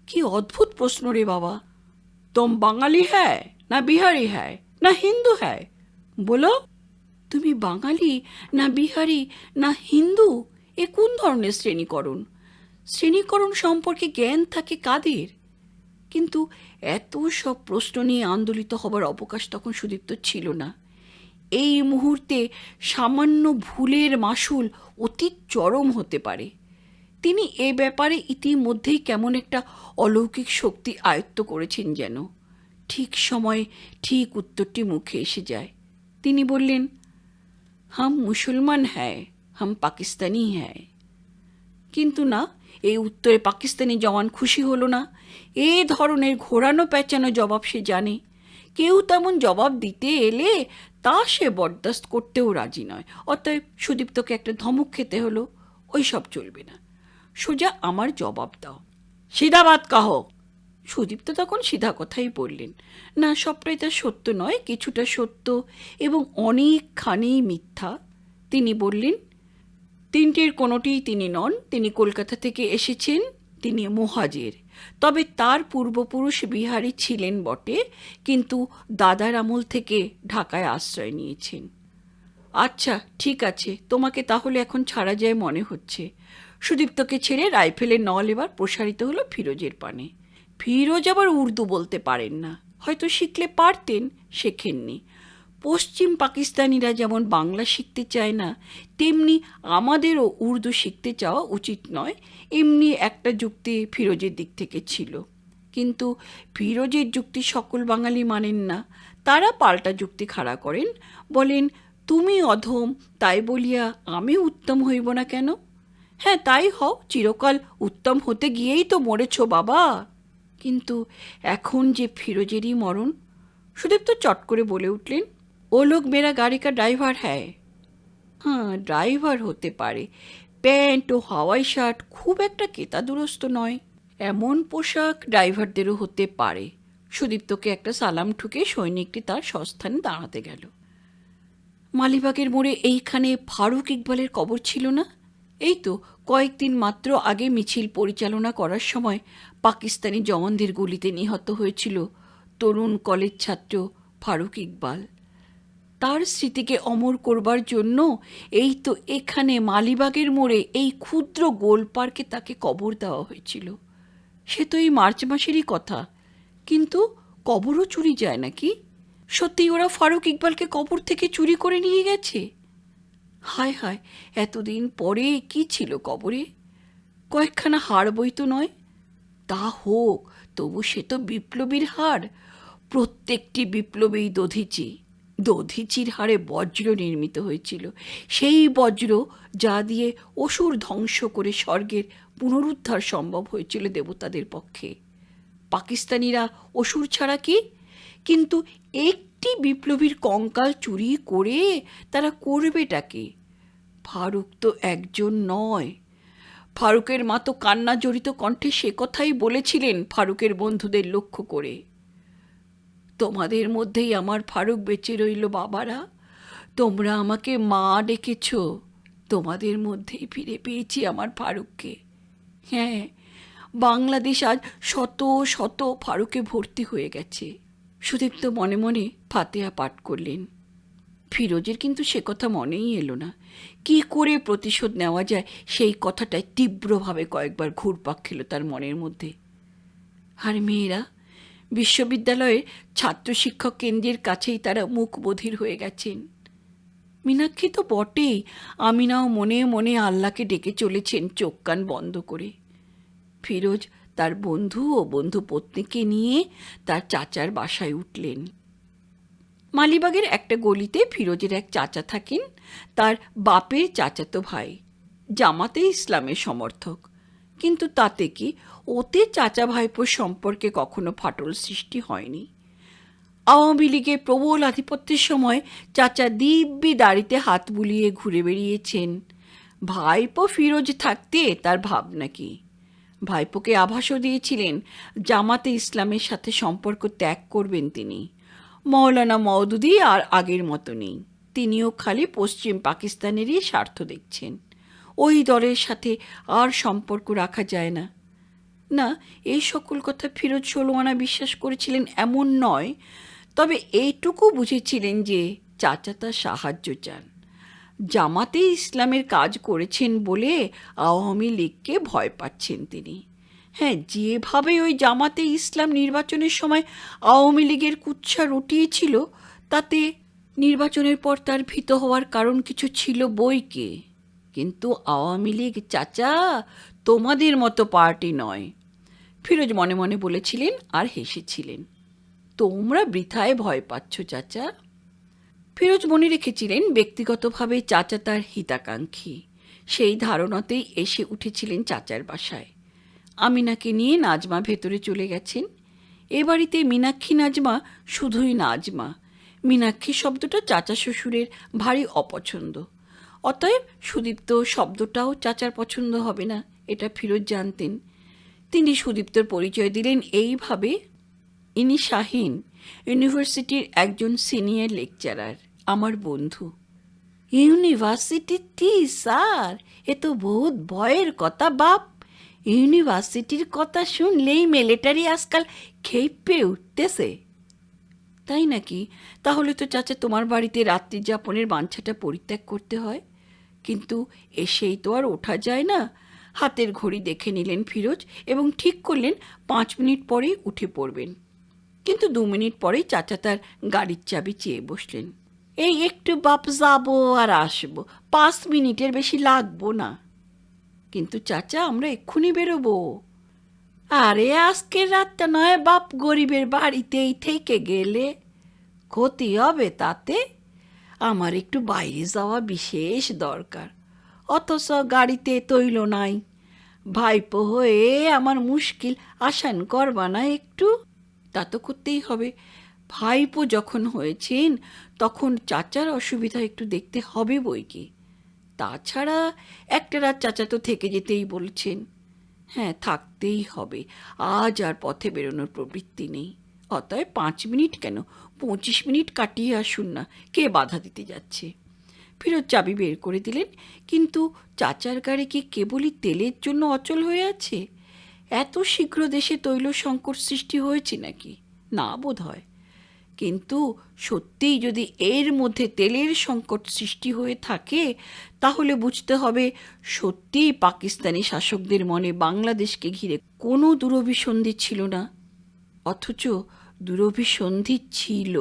কি অদ্ভুত প্রশ্ন রে বাবা! তুম বাঙালি হ্যায় না বিহারি হ্যায় না হিন্দু হ্যায়? বলো, তুমি বাঙালি না বিহারি না হিন্দু? এ কোন ধরনের শ্রেণীকরণ? শ্রেণীকরণ সম্পর্কে জ্ঞান থাকে কাদের? কিন্তু এত সব প্রশ্ন নিয়ে আন্দোলিত হবার অবকাশ তখন সুদীপ্ত ছিল না। এই মুহূর্তে সামান্য ভুলের মাসুল অতি চরম হতে পারে। তিনি এ ব্যাপারে ইতিমধ্যেই কেমন একটা অলৌকিক শক্তি আয়ত্ত করেছেন যেন। ঠিক সময়ে ঠিক উত্তরটি মুখে এসে যায়। তিনি বললেন, হাম মুসলমান হ্যায়, হাম পাকিস্তানি হ্যায়। কিন্তু না, এই উত্তরে পাকিস্তানি জওয়ান খুশি হলো না। এ ধরনের ঘোরানো পেঁচানো জবাব সে জানে। কেউ তেমন জবাব দিতে এলে তা সে বরদাস্ত করতেও রাজি নয়। অতএব সুদীপ্তকে একটা ধমক খেতে হলো। ওই সব চলবে না, সোজা আমার জবাব দাও। সিধা বাত কাহো। সুদীপ্ত তখন সিধা কথাই বললেন। না, সবটাই তার সত্য নয়, কিছুটা সত্য এবং অনেকখানি মিথ্যা। তিনি বললেন, তিনটির কোনোটিই তিনি নন। তিনি কলকাতা থেকে এসেছেন, তিনি মুহাজির। তবে তার পূর্বপুরুষ বিহারি ছিলেন বটে, কিন্তু দাদার আমল থেকে ঢাকায় আশ্রয় নিয়েছেন। আচ্ছা, ঠিক আছে, তোমাকে তাহলে এখন ছাড়া যায় মনে হচ্ছে। সুদীপ্তকে ছেড়ে রাইফেলের নল এবার প্রসারিত হলো ফিরোজের পানে। ফিরোজ আবার উর্দু বলতে পারেন না, হয়তো শিখলে পারতেন, শেখেননি। পশ্চিম পাকিস্তানিরা যেমন বাংলা শিখতে চায় না, তেমনি আমাদেরও উর্দু শিখতে চাওয়া উচিত নয়, এমনি একটা যুক্তি ফিরোজের দিক থেকে ছিল। কিন্তু ফিরোজের যুক্তি সকল বাঙালি মানেন না। তারা পাল্টা যুক্তি খাড়া করেন, বলেন, তুমি অধম, তাই বলিয়া আমি উত্তম হইব না কেন? হ্যাঁ, তাই হও, চিরকাল উত্তম হতে গিয়েই তো মরেছ বাবা। কিন্তু এখন যে ফিরোজেরই মরণ। সুদীপ্ত চট করে বলে উঠলেন, ও লোক মেরা গাড়ি কা ড্রাইভার হ্যায়। হ্যাঁ, ড্রাইভার হতে পারে, প্যান্ট ও হাওয়াই শার্ট খুব একটা কেতাদুরস্ত নয়। এমন পোশাক ড্রাইভারদেরও হতে পারে। সুদীপ্তকে একটা সালাম ঠুকে সৈনিকটি তার সস্থানে দাঁড়াতে গেল। মালিবাগের মোড়ে এইখানে ফারুক ইকবালের কবর ছিল না? এই তো কয়েকদিন মাত্র আগে মিছিল পরিচালনা করার সময় পাকিস্তানি জওয়ানদের গুলিতে নিহত হয়েছিল তরুণ কলেজ ছাত্র ফারুক ইকবাল। তার স্মৃতিকে অমর করবার জন্য এই তো এখানে মালিবাগের মোড়ে এই ক্ষুদ্র গোল পার্কে তাকে কবর দেওয়া হয়েছিল। সে তো এই মার্চ মাসেরই কথা। কিন্তু কবরও চুরি যায় নাকি? সত্যি ওরা ফারুক ইকবালকে কবর থেকে চুরি করে নিয়ে গেছে? হায় হায়, এতদিন পরে কি ছিল কবরে? কয়েকখানা হাড় বই তো নয়। তা হোক, তবু সে তো বিপ্লবীর হাড়। প্রত্যেকটি বিপ্লবী দধিচি। দধিচির হাড়ে বজ্র নির্মিত হয়েছিল, সেই বজ্র যা দিয়ে অসুর ধ্বংস করে স্বর্গের পুনরুদ্ধার সম্ভব হয়েছিল দেবতাদের পক্ষে। পাকিস্তানিরা অসুর ছাড়া কি? কিন্তু একটি বিপ্লবীর কঙ্কাল চুরি করে তারা করবেটাকে? ফারুক তো একজন নয়। ফারুকের মা তো কান্না জড়িত কণ্ঠে সে কথাই বলেছিলেন ফারুকের বন্ধুদের লক্ষ্য করে, তোমাদের মধ্যেই আমার ফারুক বেঁচে রইল বাবারা, তোমরা আমাকে মা ডেকেছ, তোমাদের মধ্যেই ফিরে পেয়েছি আমার ফারুককে। হ্যাঁ, বাংলাদেশ আজ শত শত ফারুকে ভর্তি হয়ে গেছে। সুদীপ্ত মনে মনে ফাতেহা পাঠ করলেন। ফিরোজের কিন্তু সে কথা মনেই এলো না। কি করে প্রতিশোধ নেওয়া যায় সেই কথাটাই তীব্রভাবে কয়েকবার ঘুরপাক খেল তার মনের মধ্যে। আর মেয়েরা বিশ্ববিদ্যালয়ের ছাত্র শিক্ষক কেন্দ্রের কাছেই তারা মুখ বধির হয়ে গেছেন। মীনাক্ষী তো বটেই, আমিনাও মনে মনে আল্লাহকে ডেকে চলেছেন চোখ কান বন্ধ করে। ফিরোজ তার বন্ধু ও বন্ধু পত্নীকে নিয়ে তার চাচার বাসায় উঠলেন। মালিবাগের একটা গলিতে ফিরোজের এক চাচা থাকেন, তার বাপের চাচাতো ভাই। জামাতে ইসলামের সমর্থক, কিন্তু তাতে কি ওতে চাচা ভাইপোর সম্পর্কে কখনো ফাটল সৃষ্টি হয়নি। আওয়ামী লীগের প্রবল আধিপত্যের সময় চাচা দিব্যি দাড়িতে হাত বুলিয়ে ঘুরে বেরিয়েছেন। ভাইপো ফিরোজ থাকতে তার ভাবনা কি। ভাইপোকে আভাসও দিয়েছিলেন জামাতে ইসলামের সাথে সম্পর্ক ত্যাগ করবেন তিনি। মৌলানা মওদুদি আর আগের মতো নেই, তিনিও খালি পশ্চিম পাকিস্তানেরই স্বার্থ দেখছেন। ওই দলের সাথে আর সম্পর্ক রাখা যায় না। না, এই সকল কথা ফিরোজ 16 আনা বিশ্বাস করেছিলেন এমন নয়, তবে এইটুকু বুঝেছিলেন যে চাচা তার সাহায্য চান। জামাতে ইসলামের কাজ করেছেন বলে আওয়ামী লীগকে ভয় পাচ্ছেন তিনি। হ্যাঁ, যেভাবে ওই জামাতে ইসলাম নির্বাচনের সময় আওয়ামী লীগের কুৎসা রটিয়েছিল, তাতে নির্বাচনের পর তার ভীত হওয়ার কারণ কিছু ছিল বইকে। কিন্তু আওয়ামী লীগ চাচা তোমাদের মতো পার্টি নয়, ফিরোজ মনে মনে বলেছিলেন আর হেসেছিলেন। তোমরা বৃথায় ভয় পাচ্ছ চাচা। ফিরোজ মনে রেখেছিলেন ব্যক্তিগতভাবে চাচা তার হিতাকাঙ্ক্ষী। সেই ধারণাতেই এসে উঠেছিলেন চাচার বাসায়। আমিনাকে নিয়ে নাজমা ভেতরে চলে গেছেন। এ বাড়িতে মীনাক্ষী নাজমা শুধুই নাজমা। মীনাক্ষী শব্দটা চাচা শ্বশুরের ভারী অপছন্দ। অতএব সুদীপ্ত শব্দটাও চাচার পছন্দ হবে না, এটা ফিরোজ জানতেন। তিনি সুদীপ্তর পরিচয় দিলেন এইভাবে, ইনি শাহিন, ইউনিভার্সিটির একজন সিনিয়র লেকচারার, আমার বন্ধু। ইউনিভার্সিটি স্যার, এ তো বহুত ভয়ের কথা বাপ। ইউনিভার্সিটির কথা শুনলেই মিলিটারি আজকাল খেপে উঠতেছে। তাই নাকি? তাহলে তো চাচা তোমার বাড়িতে রাত্রি যাপনের বাঞ্ছাটা পরিত্যাগ করতে হয়। কিন্তু এসেই তো আর ওঠা যায় না। হাতের ঘড়ি দেখে নিলেন ফিরোজ এবং ঠিক করলেন 5 মিনিট পরেই উঠে পড়বেন। কিন্তু 2 মিনিট পরেই চাচা তার গাড়ির চাবি চেয়ে বসলেন। এই একটু বাপ যাবো আর আসবো, 5 মিনিটের বেশি লাগবো না। কিন্তু চাচা, আমরা এক্ষুনি বেরোবো। আরে আজকের রাতটা নয় বাপ গরিবের বাড়িতেই থেকে গেলে ক্ষতি হবে তাতে? আমার একটু বাইরে যাওয়া বিশেষ দরকার, অথচ গাড়িতে তৈল নাই। ভাইপো হয়ে আমার মুশকিল আসান করবা না একটু? তা তো করতেই হবে। ভাইপো যখন হয়েছেন তখন চাচার অসুবিধা একটু দেখতে হবে বই কি। তাছাড়া একটা রাত চাচা তো থেকে যেতেই বলছেন। হ্যাঁ, থাকতেই হবে। আজ আর পথে বেরোনোর প্রবৃত্তি নেই। অতএব 5 মিনিট কেন, 25 মিনিট কাটিয়ে আসুন না, কে বাধা দিতে যাচ্ছে। ফিরোজ চাবি বের করে দিলেন। কিন্তু চাচার গাড়ি কি কেবলই তেলের জন্য অচল হয়ে আছে? এত শীঘ্র দেশে তৈল সংকট সৃষ্টি হয়েছে নাকি? না, বোধ হয়। কিন্তু সত্যিই যদি এর মধ্যে তেলের সংকট সৃষ্টি হয়ে থাকে, তাহলে বুঝতে হবে সত্যিই পাকিস্তানি শাসকদের মনে বাংলাদেশকে ঘিরে কোনো দুরভিসন্ধি ছিল না। অথচ দুরভিসন্ধি ছিল।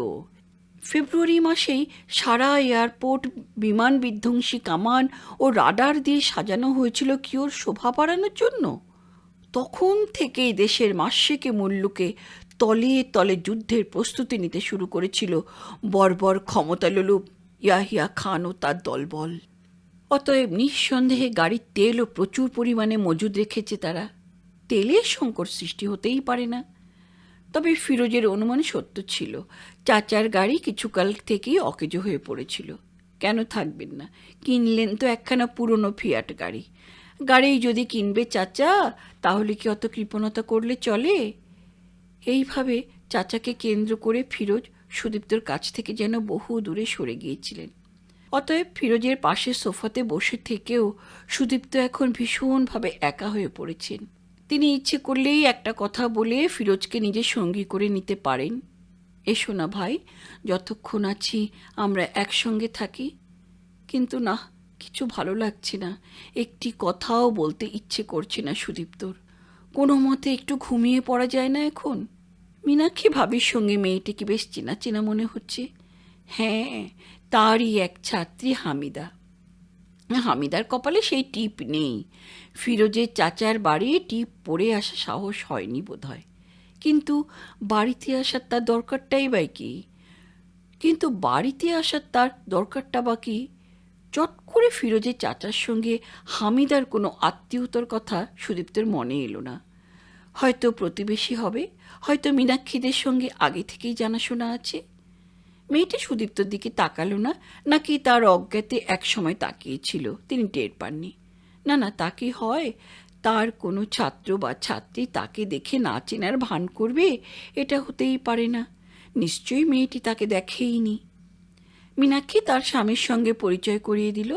ফেব্রুয়ারি মাসেই সারা এয়ারপোর্ট বিমান বিধ্বংসী কামান ও রাডার দিয়ে সাজানো হয়েছিল কি ওর শোভা বাড়ানোর জন্য। তখন থেকেই দেশের মাসিকে মুল্লুকে তলে তলে যুদ্ধের প্রস্তুতি নিতে শুরু করেছিল বর্বর ক্ষমতালোলুপ ইয়াহিয়া খান ও তার দলবল। অতএব নিঃসন্দেহে গাড়ির তেলও প্রচুর পরিমাণে মজুদ রেখেছে তারা। তেলের সংকট সৃষ্টি হতেই পারে না। তবে ফিরোজের অনুমান সত্য ছিল, চাচার গাড়ি কিছুকাল থেকেই অকেজো হয়ে পড়েছিল। কেন থাকবেন না? কিনলেন তো একখানা পুরনো ফিয়াট গাড়ি। গাড়ি যদি কিনবে চাচা, তাহলে কি অত কৃপণতা করলে চলে? এইভাবে চাচাকে কেন্দ্র করে ফিরোজ সুদীপ্তর কাছ থেকে যেন বহু দূরে সরে গিয়েছিলেন। অতএব ফিরোজের পাশে সোফাতে বসে থেকেও সুদীপ্ত এখন ভীষণভাবে একা হয়ে পড়েছেন। তিনি ইচ্ছে করলেই একটা কথা বলে ফিরোজকে নিজের সঙ্গী করে নিতে পারেন। এসো না ভাই, যতক্ষণ আছি আমরা একসঙ্গে থাকি। কিন্তু না, কিছু ভালো লাগছে না। একটি কথাও বলতে ইচ্ছে করছে না সুদীপ্তর। কোনো মতে একটু ঘুমিয়ে পড়া যায় না এখন? মীনাক্ষী ভাবির সঙ্গে মেয়েটিকে বেশ চেনা চেনা মনে হচ্ছে। হ্যাঁ, তারই এক ছাত্রী হামিদা। হামিদার কপালে সেই টিপ নেই। ফিরোজের চাচার বাড়ি টিপ পরে আসা সাহস হয়নি বোধহয়। কিন্তু বাড়িতে আসার তার দরকারটাই বা কি? চট করে ফিরোজের চাচার সঙ্গে হামিদার কোনো আত্মীয়তার কথা সুদীপ্তর মনে এলো না। হয়তো প্রতিবেশী হবে, হয়তো মীনাক্ষীদের সঙ্গে আগে থেকেই জানাশোনা আছে। মেয়েটি সুদীপ্তর দিকে তাকালো না, নাকি তার অজ্ঞাতে একসময় তাকিয়েছিল, তিনি টের পাননি। না না, তা কি হয়? তার কোনো ছাত্র বা ছাত্রী তাকে দেখে না চেনার ভান করবে? এটা হতেই পারে না। নিশ্চয়ই মেয়েটি তাকে দেখেইনি। মীনাক্ষী তার স্বামীর সঙ্গে পরিচয় করিয়ে দিল।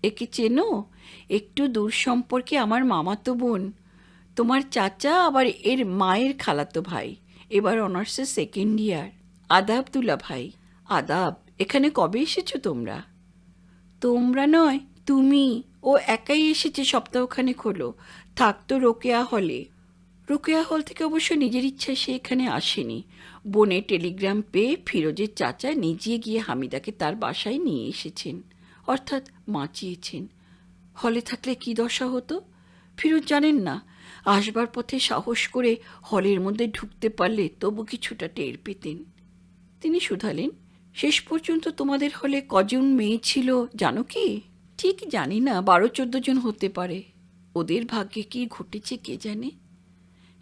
একে চেনো? একটু দূর সম্পর্কে আমার মামাতো বোন, তোমার চাচা আবার এর মায়ের খালাতো ভাই, এবার অনার্সের সেকেন্ড ইয়ার। আদাব দুলা ভাই। আদাব। এখানে কবে এসেছো তোমরা? তোমরা নয়, তুমি। ও একাই এসেছে, সপ্তাহখানেক হলো। থাকতো রোকেয়া হলে। রোকেয়া হল থেকে অবশ্য নিজের ইচ্ছায় সে এখানে আসেনি। বোনের টেলিগ্রাম পেয়ে ফিরোজের চাচা নিজে গিয়ে হামিদাকে তার বাসায় নিয়ে এসেছেন, অর্থাৎ বাঁচিয়েছেন। হলে থাকলে কি দশা হতো ফিরোজ জানেন না। আসবার পথে সাহস করে হলের মধ্যে ঢুকতে পারলে তবু কিছুটা টের পেতেন। তিনি শুধালেন, শেষ পর্যন্ত তোমাদের হলে কজন মেয়ে ছিল জানো কি? ঠিক জানি না, 12-14 জন হতে পারে। ওদের ভাগ্যে কি ঘটেছে কে জানে।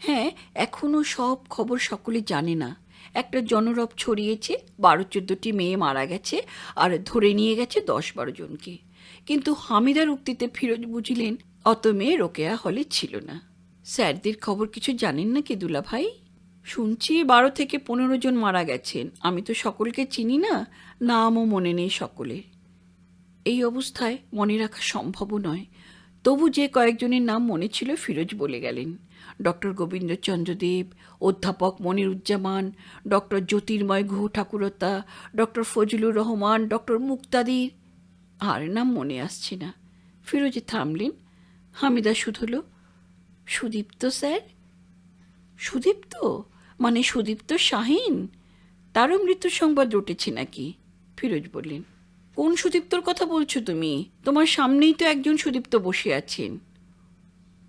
হ্যাঁ, এখনও সব খবর সকলে জানে না। একটা জনরব ছড়িয়েছে 12-14টি মেয়ে মারা গেছে, আর ধরে নিয়ে গেছে 10-12 জনকে। কিন্তু হামিদার উক্তিতে ফিরোজ বুঝলেন অত মেয়ে রোকেয়া হলে ছিল না। স্যারদের খবর কিছু জানেন না কি দুলা ভাই? শুনছি 12 থেকে 15 জন মারা গেছেন। আমি তো সকলকে চিনি না, নামও মনে নেই সকলের। এই অবস্থায় মনে রাখা সম্ভবও নয়। তবু যে কয়েকজনের নাম মনে ছিল ফিরোজ বলে গেলেন। ডক্টর গোবিন্দচন্দ্র দেব, অধ্যাপক মনিরুজ্জামান, ডক্টর জ্যোতির্ময় গুহ ঠাকুরতা, ডক্টর ফজলুর রহমান, ডক্টর মুক্তাদির। আর নাম মনে আসছে না। ফিরোজে থামলেন। হামিদা শুধল, সুদীপ্ত স্যার? সুদীপ্ত? মানে সুদীপ্ত শাহীন? তারও মৃত্যুর সংবাদ রটেছে নাকি? ফিরোজ বললেন, কোন সুদীপ্তর কথা বলছো তুমি? তোমার সামনেই তো একজন সুদীপ্ত বসে আছেন।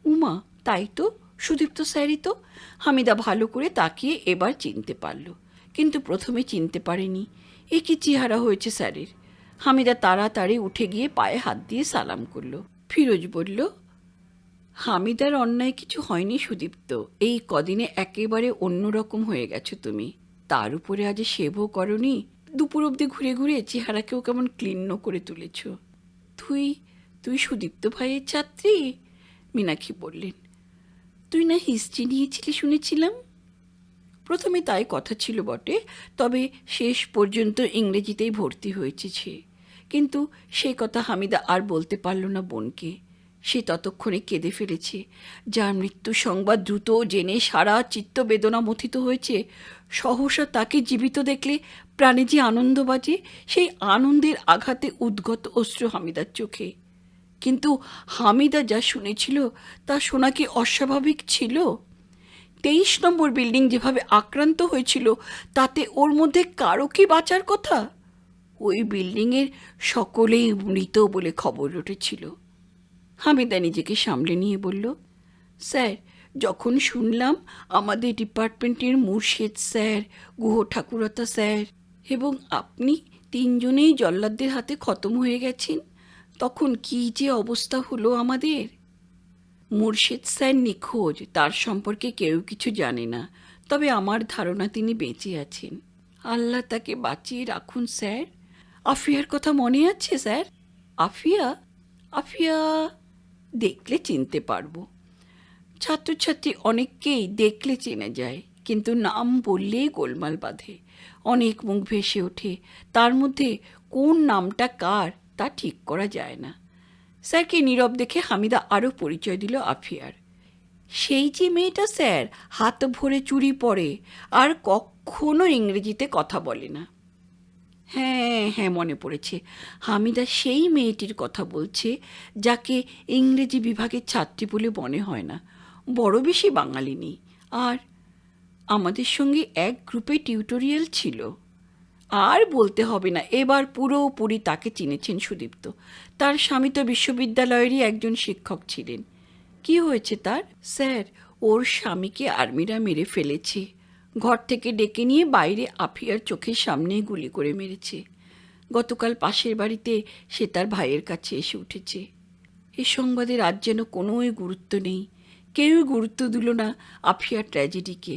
উমা, তাই তো, সুদীপ্ত স্যারই তো। হামিদা ভালো করে তাকিয়ে এবার চিনতে পারল, কিন্তু প্রথমে চিনতে পারেনি। এ কি চেহারা হয়েছে স্যারের! হামিদা তাড়াতাড়ি উঠে গিয়ে পায়ে হাত দিয়ে সালাম করল। ফিরোজ বলল, হামিদার অন্যায় কিছু হয়নি সুদীপ্ত। এই কদিনে একেবারে অন্যরকম হয়ে গেছো তুমি। তার উপরে আজ সেবও করনি। দুপুর অবধি ঘুরে ঘুরে চেহারাকেও কেমন ক্লিন্ন করে তুলেছ। তুই তুই সুদীপ্ত ভাইয়ের ছাত্রী? মীনাক্ষী বললেন। তুই না হিস্ট্রি নিয়েছিলি শুনেছিলাম। প্রথমে তাই কথা ছিল বটে, তবে শেষ পর্যন্ত ইংরেজিতেই ভর্তি হয়েছে সে। কিন্তু সে কথা হামিদা আর বলতে পারল না বোনকে। সে ততক্ষণে কেঁদে ফেলেছে। যার মৃত্যু সংবাদ দ্রুত জেনে সারা চিত্ত বেদনা মথিত হয়েছে, সহসা তাকে জীবিত দেখলে প্রাণে যে আনন্দ বাজে, সেই আনন্দের আঘাতে উদ্গত অশ্রু হামিদার চোখে। কিন্তু হামিদা যা শুনেছিল তা শোনা কি অস্বাভাবিক ছিল? 23 নম্বর বিল্ডিং যেভাবে আক্রান্ত হয়েছিল, তাতে ওর মধ্যে কারো কি বাঁচার কথা? ওই বিল্ডিংয়ের সকলেই মৃত বলে খবর উঠেছিল। হামিদা নিজেকে সামলে নিয়ে বলল, স্যার, যখন শুনলাম আমাদের ডিপার্টমেন্টের মুর্শেদ স্যার, গুহ ঠাকুরতা স্যার এবং আপনি 3 জনেই জল্লাদদের হাতে খতম হয়ে গেছেন, তখন কি যে অবস্থা হলো আমাদের। মুর্শেদ স্যার নিখোঁজ, তার সম্পর্কে কেউ কিছু জানে না। তবে আমার ধারণা তিনি বেঁচে আছেন। আল্লাহ তাকে বাঁচিয়ে রাখুন স্যার। আফিয়ার কথা মনে আছে স্যার? আফিয়া? আফিয়া দেখলে চিনতে পারবো। ছাত্রছাত্রী অনেককেই দেখলে চেনা যায়, কিন্তু নাম বললেই গোলমাল বাঁধে। অনেক মুখ ভেসে ওঠে, তার মধ্যে কোন নামটা কার তা ঠিক করা যায় না। স্যারকে নীরব দেখে হামিদা আরও পরিচয় দিল আফিয়ার। সেই যে মেয়েটা স্যার, হাত ভরে চুড়ি পরে আর কখনো ইংরেজিতে কথা বলে না। হ্যাঁ হ্যাঁ, মনে পড়েছে। হামিদা সেই মেয়েটির কথা বলছে যাকে ইংরেজি বিভাগের ছাত্রী বলে মনে হয় না। বড় বেশি বাঙালি নেই। আর আমাদের সঙ্গে এক গ্রুপে টিউটোরিয়াল ছিল। আর বলতে হবে না, এবার পুরোপুরি তাকে চিনেছেন সুদীপ্ত। তার স্বামী তো বিশ্ববিদ্যালয়েরই একজন শিক্ষক ছিলেন। কি হয়েছে তার? স্যার, ওর স্বামীকে আর্মিরা মেরে ফেলেছে। ঘর থেকে ডেকে নিয়ে বাইরে আফিয়ার চোখের সামনে গুলি করে মেরেছে। গতকাল পাশের বাড়িতে সে তার ভাইয়ের কাছে এসে উঠেছে। এ সংবাদের আজ যেন কোনোই গুরুত্ব নেই। কেউই গুরুত্ব দিল না আফিয়ার ট্র্যাজেডিকে।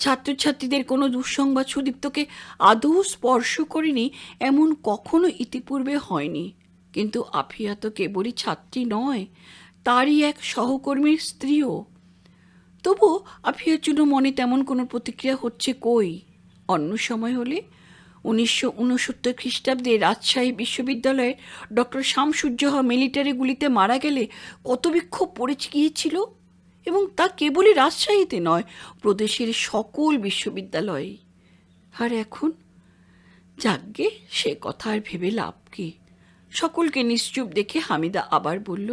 ছাত্রছাত্রীদের কোনো দুঃসংবাদ সুদীপ্তকে আদৌ স্পর্শ করেনি এমন কখনো ইতিপূর্বে হয়নি। কিন্তু আফিয়া তো কেবলই ছাত্রী নয়, তারই এক সহকর্মীর স্ত্রীও। তবু আফিয়ার জন্য মনে তেমন কোনো প্রতিক্রিয়া হচ্ছে কই। অন্য সময় হলে 1969 খ্রিস্টাব্দে রাজশাহী বিশ্ববিদ্যালয়ের ডক্টর শামসুজ্জোহা মিলিটারি গুলিতে মারা গেলে কত বিক্ষোভ পড়ে গিয়েছিল, এবং তা কেবলই রাজশাহীতে নয়, প্রদেশের সকল বিশ্ববিদ্যালয়ে। আর এখন যাগ্গে সে কথা আর ভেবে লাভ কি। সকলকে নিশ্চুপ দেখে হামিদা আবার বলল,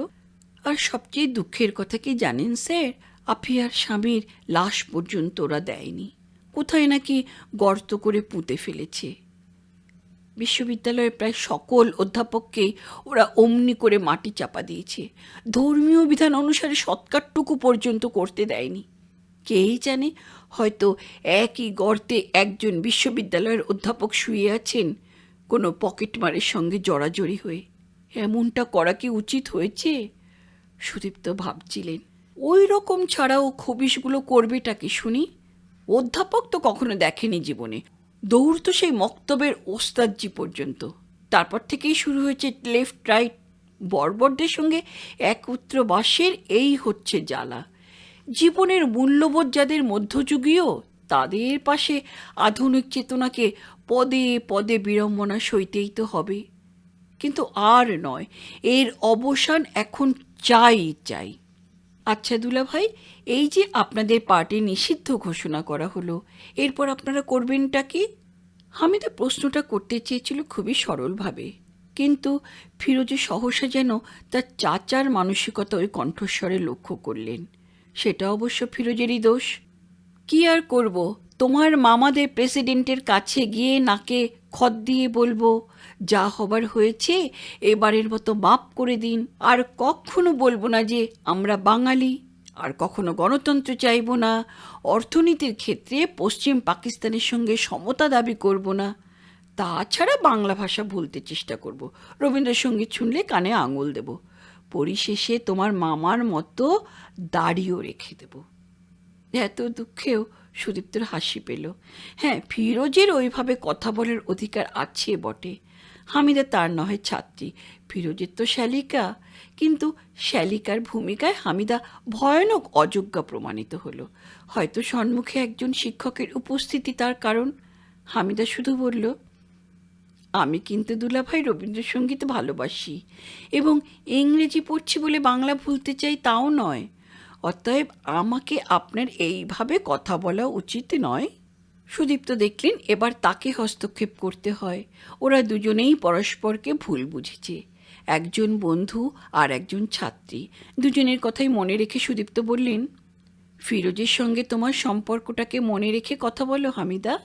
আর সবচেয়ে দুঃখের কথা কি জানেন স্যার, আফিয়ার স্বামীর লাশ পর্যন্ত ওরা দেয়নি। কোথায় নাকি গর্ত করে পুঁতে ফেলেছে। বিশ্ববিদ্যালয়ের প্রায় সকল অধ্যাপককেই ওরা অমনি করে মাটি চাপা দিয়েছে। ধর্মীয় বিধান অনুসারে সৎকারটুকু পর্যন্ত করতে দেয়নি। কেই জানে, হয়তো একই গর্তে একজন বিশ্ববিদ্যালয়ের অধ্যাপক শুয়ে আছেন কোনো পকেটমারের সঙ্গে জড়াজড়ি হয়ে। এমনটা করা কি উচিত হয়েছে? সুদীপ্ত ভাবছিলেন। ওই রকম ছাড়াও খবিশগুলো করবেটা কি শুনি? অধ্যাপক তো কখনো দেখেনি জীবনে। দৌড় তো সেই মক্তবের ওস্তাদজি পর্যন্ত। তারপর থেকেই শুরু হয়েছে লেফট রাইট। বর্বরদের সঙ্গে একত্র বাসের এই হচ্ছে জ্বালা। জীবনের মূল্যবোধ যাদের মধ্যযুগীয়, তাদের পাশে আধুনিক চেতনাকে পদে পদে বিড়ম্বনা সইতেই তো হবে। কিন্তু আর নয়, এর অবসান এখন চাই চাই। আচ্ছা দুলাভাই, এই যে আপনাদের পার্টি নিষিদ্ধ ঘোষণা করা হলো, এরপর আপনারা করবেনটা কি? হামিদা প্রশ্নটা করতে চেয়েছিল খুবই সরলভাবে, কিন্তু ফিরোজে সহসা যেন তার চাচার মানসিকতা ওই কণ্ঠস্বরে লক্ষ্য করলেন। সেটা অবশ্য ফিরোজেরই দোষ। কি আর করব, তোমার মামাদের প্রেসিডেন্টের কাছে গিয়ে নাকে খত দিয়ে বলবো, যা হবার হয়েছে এবারের মতো মাপ করে দিন। আর কখনো বলবো না যে আমরা বাঙালি, আর কখনো গণতন্ত্র চাইব না, অর্থনীতির ক্ষেত্রে পশ্চিম পাকিস্তানের সঙ্গে সমতা দাবি করব না। তাছাড়া বাংলা ভাষা ভুলতে চেষ্টা করব, রবীন্দ্রসঙ্গীত শুনলে কানে আঙুল দেব, পরিশেষে তোমার মামার মতো দাড়িও রেখে দেব। এত দুঃখেও সুদীপ্তর হাসি পেল। হ্যাঁ, ফিরোজের ওইভাবে কথা বলার অধিকার আছে বটে। হামিদা তার নহে ছাত্রী, ফিরোজের তো শ্যালিকা। কিন্তু শ্যালিকার ভূমিকায় হামিদা ভয়ানক অযোগ্যা প্রমাণিত হলো। হয়তো সম্মুখে একজন শিক্ষকের উপস্থিতি তার কারণ। হামিদা শুধু বলল, আমি কিন্তু দুলাভাই রবীন্দ্রসঙ্গীত ভালোবাসি, এবং ইংরেজি পড়ছি বলে বাংলা ভুলতে চাই তাও নয়। অতএব আমাকে আপনার এইভাবে কথা বলা উচিত নয়। সুদীপ্ত দেখলেন এবার তাকে হস্তক্ষেপ করতে হয়। ওরা দুজনেই পরস্পরকে ভুল বুঝেছে। একজন বন্ধু আর একজন ছাত্রী, দুজনের কথাই মনে রেখে সুদীপ্ত বললেন, ফিরোজের সঙ্গে তোমার সম্পর্কটাকে মনে রেখে কথা বলো হামিদা।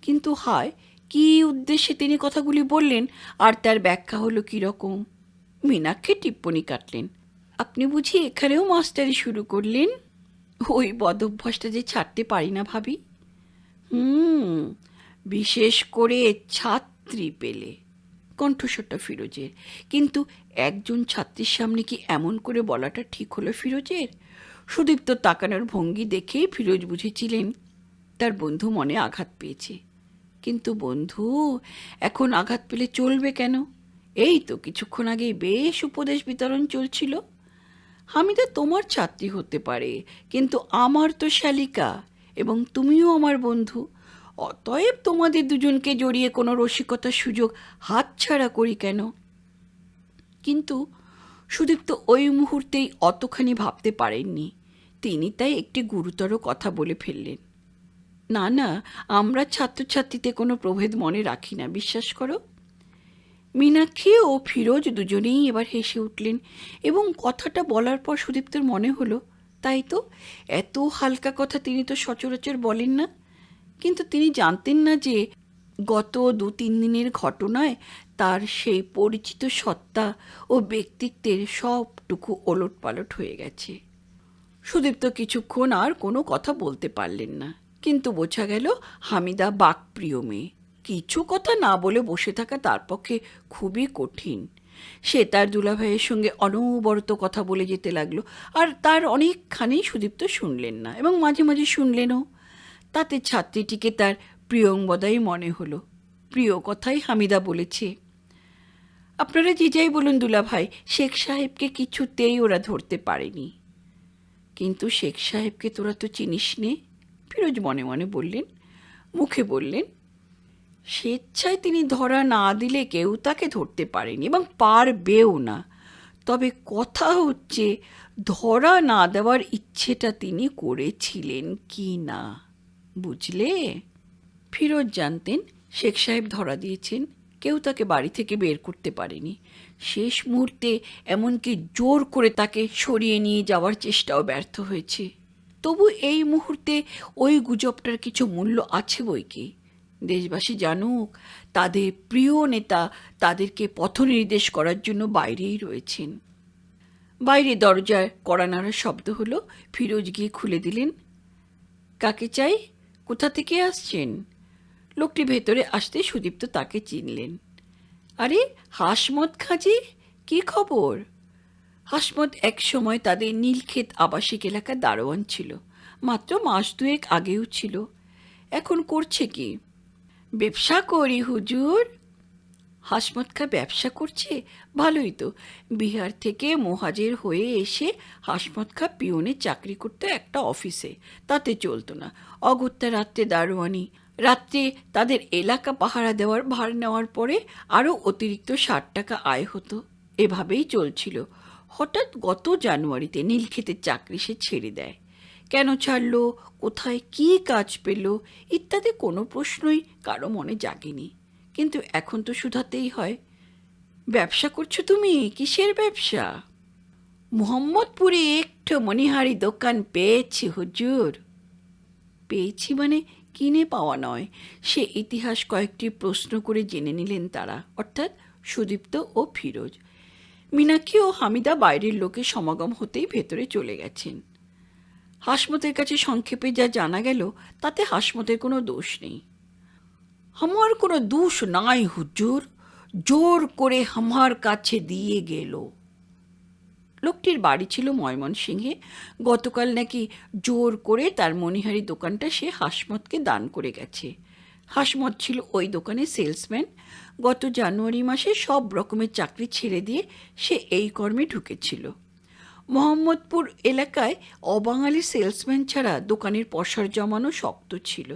কিন্তু হায়, কী উদ্দেশ্যে তিনি কথাগুলি বললেন, আর তার ব্যাখ্যা হলো কীরকম? মীনাক্ষী টিপ্পনি কাটলেন, আপনি বুঝি এখানেও মাস্টারি শুরু করলেন? ওই বদভ্যাসটা যে ছাড়তে পারি না ভাবি। বিশেষ করে ছাত্রী পেলে। কণ্ঠস্বরটা ফিরোজের। কিন্তু একজন ছাত্রীর সামনে কি এমন করে বলাটা ঠিক হলো ফিরোজের? সুদীপ্ত তাকানোর ভঙ্গি দেখেই ফিরোজ বুঝেছিলেন তার বন্ধু মনে আঘাত পেয়েছে। কিন্তু বন্ধু এখন আঘাত পেলে চলবে কেন? এই তো কিছুক্ষণ আগেই বেশ উপদেশ বিতরণ চলছিল। হামিদা তোমার ছাত্রী হতে পারে, কিন্তু আমার তো শ্যালিকা, এবং তুমিও আমার বন্ধু। অতএব তোমাদের দুজনকে জড়িয়ে কোনো রসিকতার সুযোগ হাতছাড়া করি কেন? কিন্তু সুদীপ্ত ওই মুহূর্তেই অতখানি ভাবতে পারেননি। তিনি তাই একটি গুরুতর কথা বলে ফেললেন, না না, আমরা ছাত্রছাত্রীতে কোনো প্রভেদ মনে রাখি না, বিশ্বাস করো। মীনাক্ষী ও ফিরোজ দুজনেই এবার হেসে উঠলেন, এবং কথাটা বলার পর সুদীপ্তর মনে হলো, তাই তো, এত হালকা কথা তিনি তো সচরাচর বলেন না। কিন্তু তিনি জানতেন না যে গত 2-3 দিনের ঘটনায় তার সেই পরিচিত সত্তা ও ব্যক্তিত্বের সবটুকু ওলটপালট হয়ে গেছে। সুদীপ্ত কিছুক্ষণ আর কোনো কথা বলতে পারলেন না, কিন্তু বোঝা গেল হামিদা বাকপ্রিয় মেয়ে। কিছু কথা না বলে বসে থাকা তার পক্ষে খুবই কঠিন। সে তার দুলাভাইয়ের সঙ্গে অনবরত কথা বলে যেতে লাগলো, আর তার অনেকখানি সুদীপ্ত শুনলেন না এবং মাঝে মাঝে শুনলেনও। তাতে ছাত্রীটিকে তার প্রিয়ংবদাই মনে হলো। প্রিয় কথাই হামিদা বলেছে। আপনারা যে যাই বলুন দুলাভাই, শেখ সাহেবকে কিছুতেই ওরা ধরতে পারেনি। কিন্তু শেখ সাহেবকে তোরা তো চিনিস নে, ফিরোজ মনে মনে বললেন। মুখে বললেন, স্বেচ্ছায় তিনি ধরা না দিলে কেউ তাকে ধরতে পারেনি এবং পারবেও না। তবে কথা হচ্ছে ধরা না দেওয়ার ইচ্ছেটা তিনি করেছিলেন কি না, বুঝলে? ফিরোজ জানতেন শেখ সাহেব ধরা দিয়েছেন, কেউ তাকে বাড়ি থেকে বের করতে পারেনি। শেষ মুহূর্তে এমনকি জোর করে তাকে সরিয়ে নিয়ে যাওয়ার চেষ্টাও ব্যর্থ হয়েছে। তবু এই মুহূর্তে ওই গুজবটার কিছু মূল্য আছে বই কি। দেশবাসী জানুক তাদের প্রিয় নেতা তাদেরকে পথনির্দেশ করার জন্য বাইরেই রয়েছেন। বাইরে দরজায় কড়া নাড়ার শব্দ হলো। ফিরোজ গিয়ে খুলে দিলেন। কাকে চাই? কোথা থেকে আসছেন? লোকটি ভেতরে আসতে সুদীপ্ত তাকে চিনলেন। আরে হাসমত খাঁজি, কি খবর? হাসমত এক সময় তাদের নীলক্ষেত আবাসিক এলাকার দারোয়ান ছিল, মাত্র মাস দুয়েক আগেও ছিল। এখন করছে কি? ব্যবসা করি হুজুর। হাসমত খা ব্যবসা করছে? ভালোই তো। বিহার থেকে মোহাজের হয়ে এসে হাসমত খা পিওনে চাকরি করতে একটা অফিসে, তাতে চলতো না। অগত্যা রাত্রে দারোয়ানি, রাত্রে তাদের এলাকা পাহারা দেওয়ার ভার নেওয়ার পরে আরও অতিরিক্ত 60 টাকা আয় হতো। এভাবেই চলছিল। হঠাৎ গত জানুয়ারিতে নীলক্ষেতের চাকরি সে ছেড়ে দেয়। কেন ছাড়ল, কোথায় কী কাজ পেল ইত্যাদি কোনো প্রশ্নই কারো মনে জাগেনি। কিন্তু এখন তো শুধাতেই হয়। ব্যবসা করছো তুমি? কিসের ব্যবসা? মোহাম্মদপুরে একটু মণিহারি দোকান পেয়েছি হুজুর। পেয়েছি মানে কিনে পাওয়া নয়, সে ইতিহাস কয়েকটি প্রশ্ন করে জেনে নিলেন তারা, অর্থাৎ সুদীপ্ত ও ফিরোজ। মীনাক্ষী ও হামিদা বাইরের লোকের সমাগম হতেই ভেতরে চলে গেছেন। হাসমতের কাছে সংক্ষেপে যা জানা গেল তাতে হাসমতের কোনো দোষ নেই। আমার কোনো দোষ নাই হুজুর, জোর করে আমার কাছে দিয়ে গেল। লোকটির বাড়ি ছিল ময়মনসিংহে। গতকাল নাকি জোর করে তার মণিহারি দোকানটা সে হাসমতকে দান করে গেছে। হাসমত ছিল ওই দোকানে সেলসম্যান। গত জানুয়ারি মাসে সব রকমের চাকরি ছেড়ে দিয়ে সে এই কর্মে ঢুকেছিল। মোহাম্মদপুর এলাকায় অবাঙালি সেলসম্যান ছাড়া দোকানের পসার জমানো শক্ত ছিল।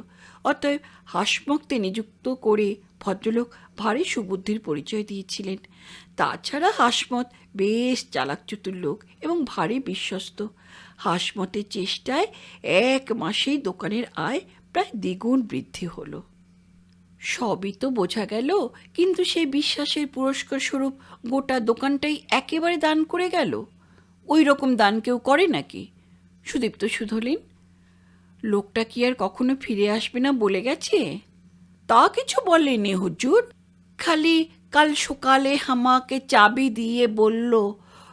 অতএব হাসমতকে নিযুক্ত করে ভদ্রলোক ভারী সুবুদ্ধির পরিচয় দিয়েছিলেন। তাছাড়া হাসমত বেশ চালাকচতুর লোক এবং ভারী বিশ্বস্ত। হাসমতের চেষ্টায় 1 মাসেই দোকানের আয় প্রায় দ্বিগুণ বৃদ্ধি হলো। সবই তো বোঝা গেল, কিন্তু সেই বিশ্বাসের পুরস্কার স্বরূপ গোটা দোকানটাই একেবারে দান করে গেল। ওই রকম দান কেউ করে নাকি? সুদীপ্ত শুধলেন। লোকটা কি আর কখনো ফিরে আসবে না বলে গেছে? তা কিছু বলেনি হুজুর, খালি কাল সকালে আমাকে চাবি দিয়ে বলল,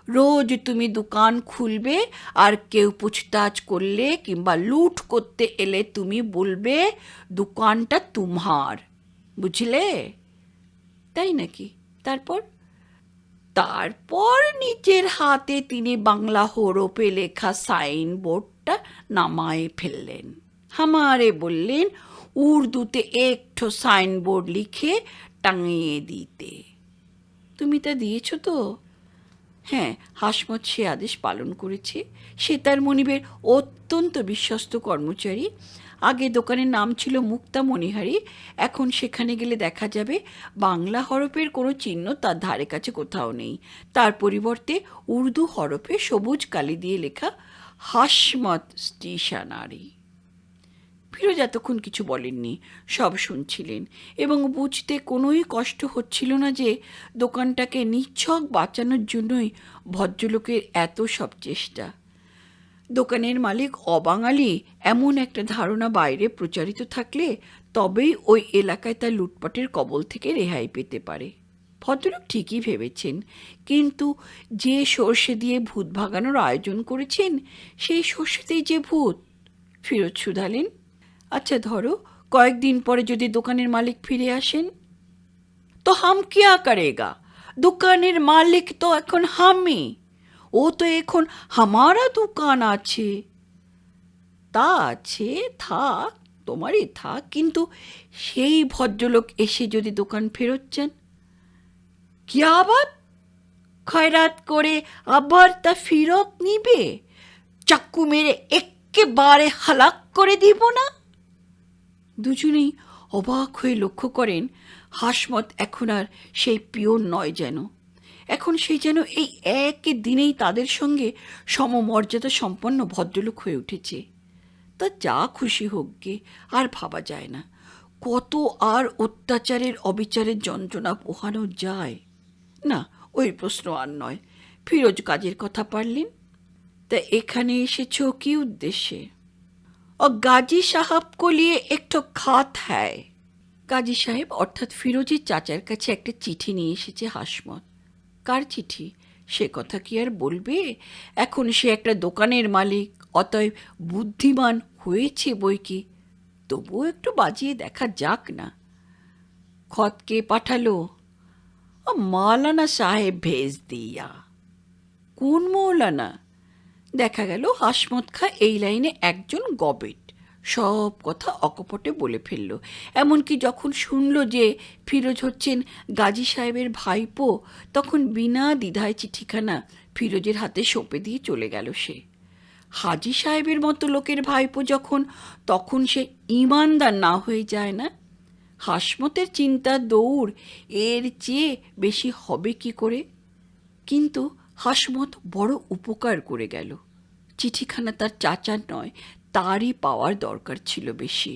রোজ তুমি দোকান খুলবে আর কেউ পুছতাছ করলে কিংবা লুট করতে এলে তুমি বলবে দোকানটা তোমার, বুঝলে? তাই নাকি? তারপর? তারপর নিজের হাতে তিনি বাংলা হরফে লেখা সাইনবোর্ডটা নামায়ে ফেললেন। হামারে বললেন উর্দুতে একটু সাইনবোর্ড লিখে টাঙিয়ে দিতে। তুমি তা দিয়েছ তো? হ্যাঁ, হাসমত সে আদেশ পালন করেছে। সে তার মনিবের অত্যন্ত বিশ্বস্ত কর্মচারী। আগে দোকানের নাম ছিল মুক্তা মণিহারি, এখন সেখানে গেলে দেখা যাবে বাংলা হরফের কোনো চিহ্ন তার ধারে কাছে কোথাও নেই। তার পরিবর্তে উর্দু হরফে সবুজ কালি দিয়ে লেখা হাসমত স্টেশনারি। ফিরোজ এতক্ষণ কিছু বলেননি, সব শুনছিলেন এবং বুঝতে কোনোই কষ্ট হচ্ছিল না যে দোকানটাকে নিছক বাঁচানোর জন্যই ভদ্রলোকের এত সব চেষ্টা। দোকানের মালিক অবাঙালি এমন একটা ধারণা বাইরে প্রচারিত থাকলে তবেই ওই এলাকায় তার লুটপাটের কবল থেকে রেহাই পেতে পারে। ভদ্রলোক ঠিকই ভেবেছেন, কিন্তু যে সর্ষে দিয়ে ভূত ভাগানোর আয়োজন করেছেন সেই সর্ষেতেই যে ভূত। ফিরোজ শুধালেন, আচ্ছা ধরো কয়েকদিন পরে যদি দোকানের মালিক ফিরে আসেন, তো হাম কিয়া করেগা? দোকানের মালিক তো এখন হামি। ও তো এখন হামারা দোকান আছে। তা আছে, থাক, তোমারই থাক, কিন্তু সেই ভদ্রলোক এসে যদি দোকান ফেরত যান, কি আবার খয়রাত করে আবার তা ফেরত নিবে? চাক্কু মেরে এক্কেবারে হালাক করে দিব না? দুজনেই অবাক হয়ে লক্ষ্য করেন হাসমত এখন আর সেই পিওন নয় যেন। এখন সেই যেন এই এক দিনেই তাদের সঙ্গে সমমর্যাদা সম্পন্ন ভদ্রলোক হয়ে উঠেছে। তা যা খুশি হোক গে, আর ভাবা যায় না কত আর অত্যাচারের অবিচারের যন্ত্রণা পোহানো যায়। না, ওই প্রশ্ন আর নয়। ফিরোজ কাজের কথা পারলেন। তা এখানে এসেছ কি উদ্দেশ্যে? और गाजी साहब को लिए एक ठो खात है। গাজী সাহেব অর্থাৎ ফিরোজের চাচার কাছে একটা চিঠি নিয়ে এসেছে হাসমত। কার চিঠি সে কথা কি আর বলবে? এখন সে একটা দোকানের মালিক, অতএব বুদ্ধিমান হয়েছে বই কি, তবুও একটু বাজিয়ে দেখা যাক না। খত কে পাঠালো? মাওলানা সাহেব ভেজ দিয়া। কোন মৌলানা? দেখা গেল হাসমত খা এই লাইনে একজন গবেট। সব কথা অকপটে বলে ফেলল। এমনকি যখন শুনল যে ফিরোজ হচ্ছেন গাজী সাহেবের ভাইপো, তখন বিনা দ্বিধায় চিঠিখানা ফিরোজের হাতে সঁপে দিয়ে চলে গেল সে। হাজী সাহেবের মতো লোকের ভাইপো যখন, তখন সে ইমানদার না হয়ে যায় না? হাসমতের চিন্তা দৌড় এর চেয়ে বেশি হবে কি করে? কিন্তু হাসমত বড় উপকার করে গেল। চিঠিখানা তার চাচার নয়, তারই পাওয়ার দরকার ছিল বেশি।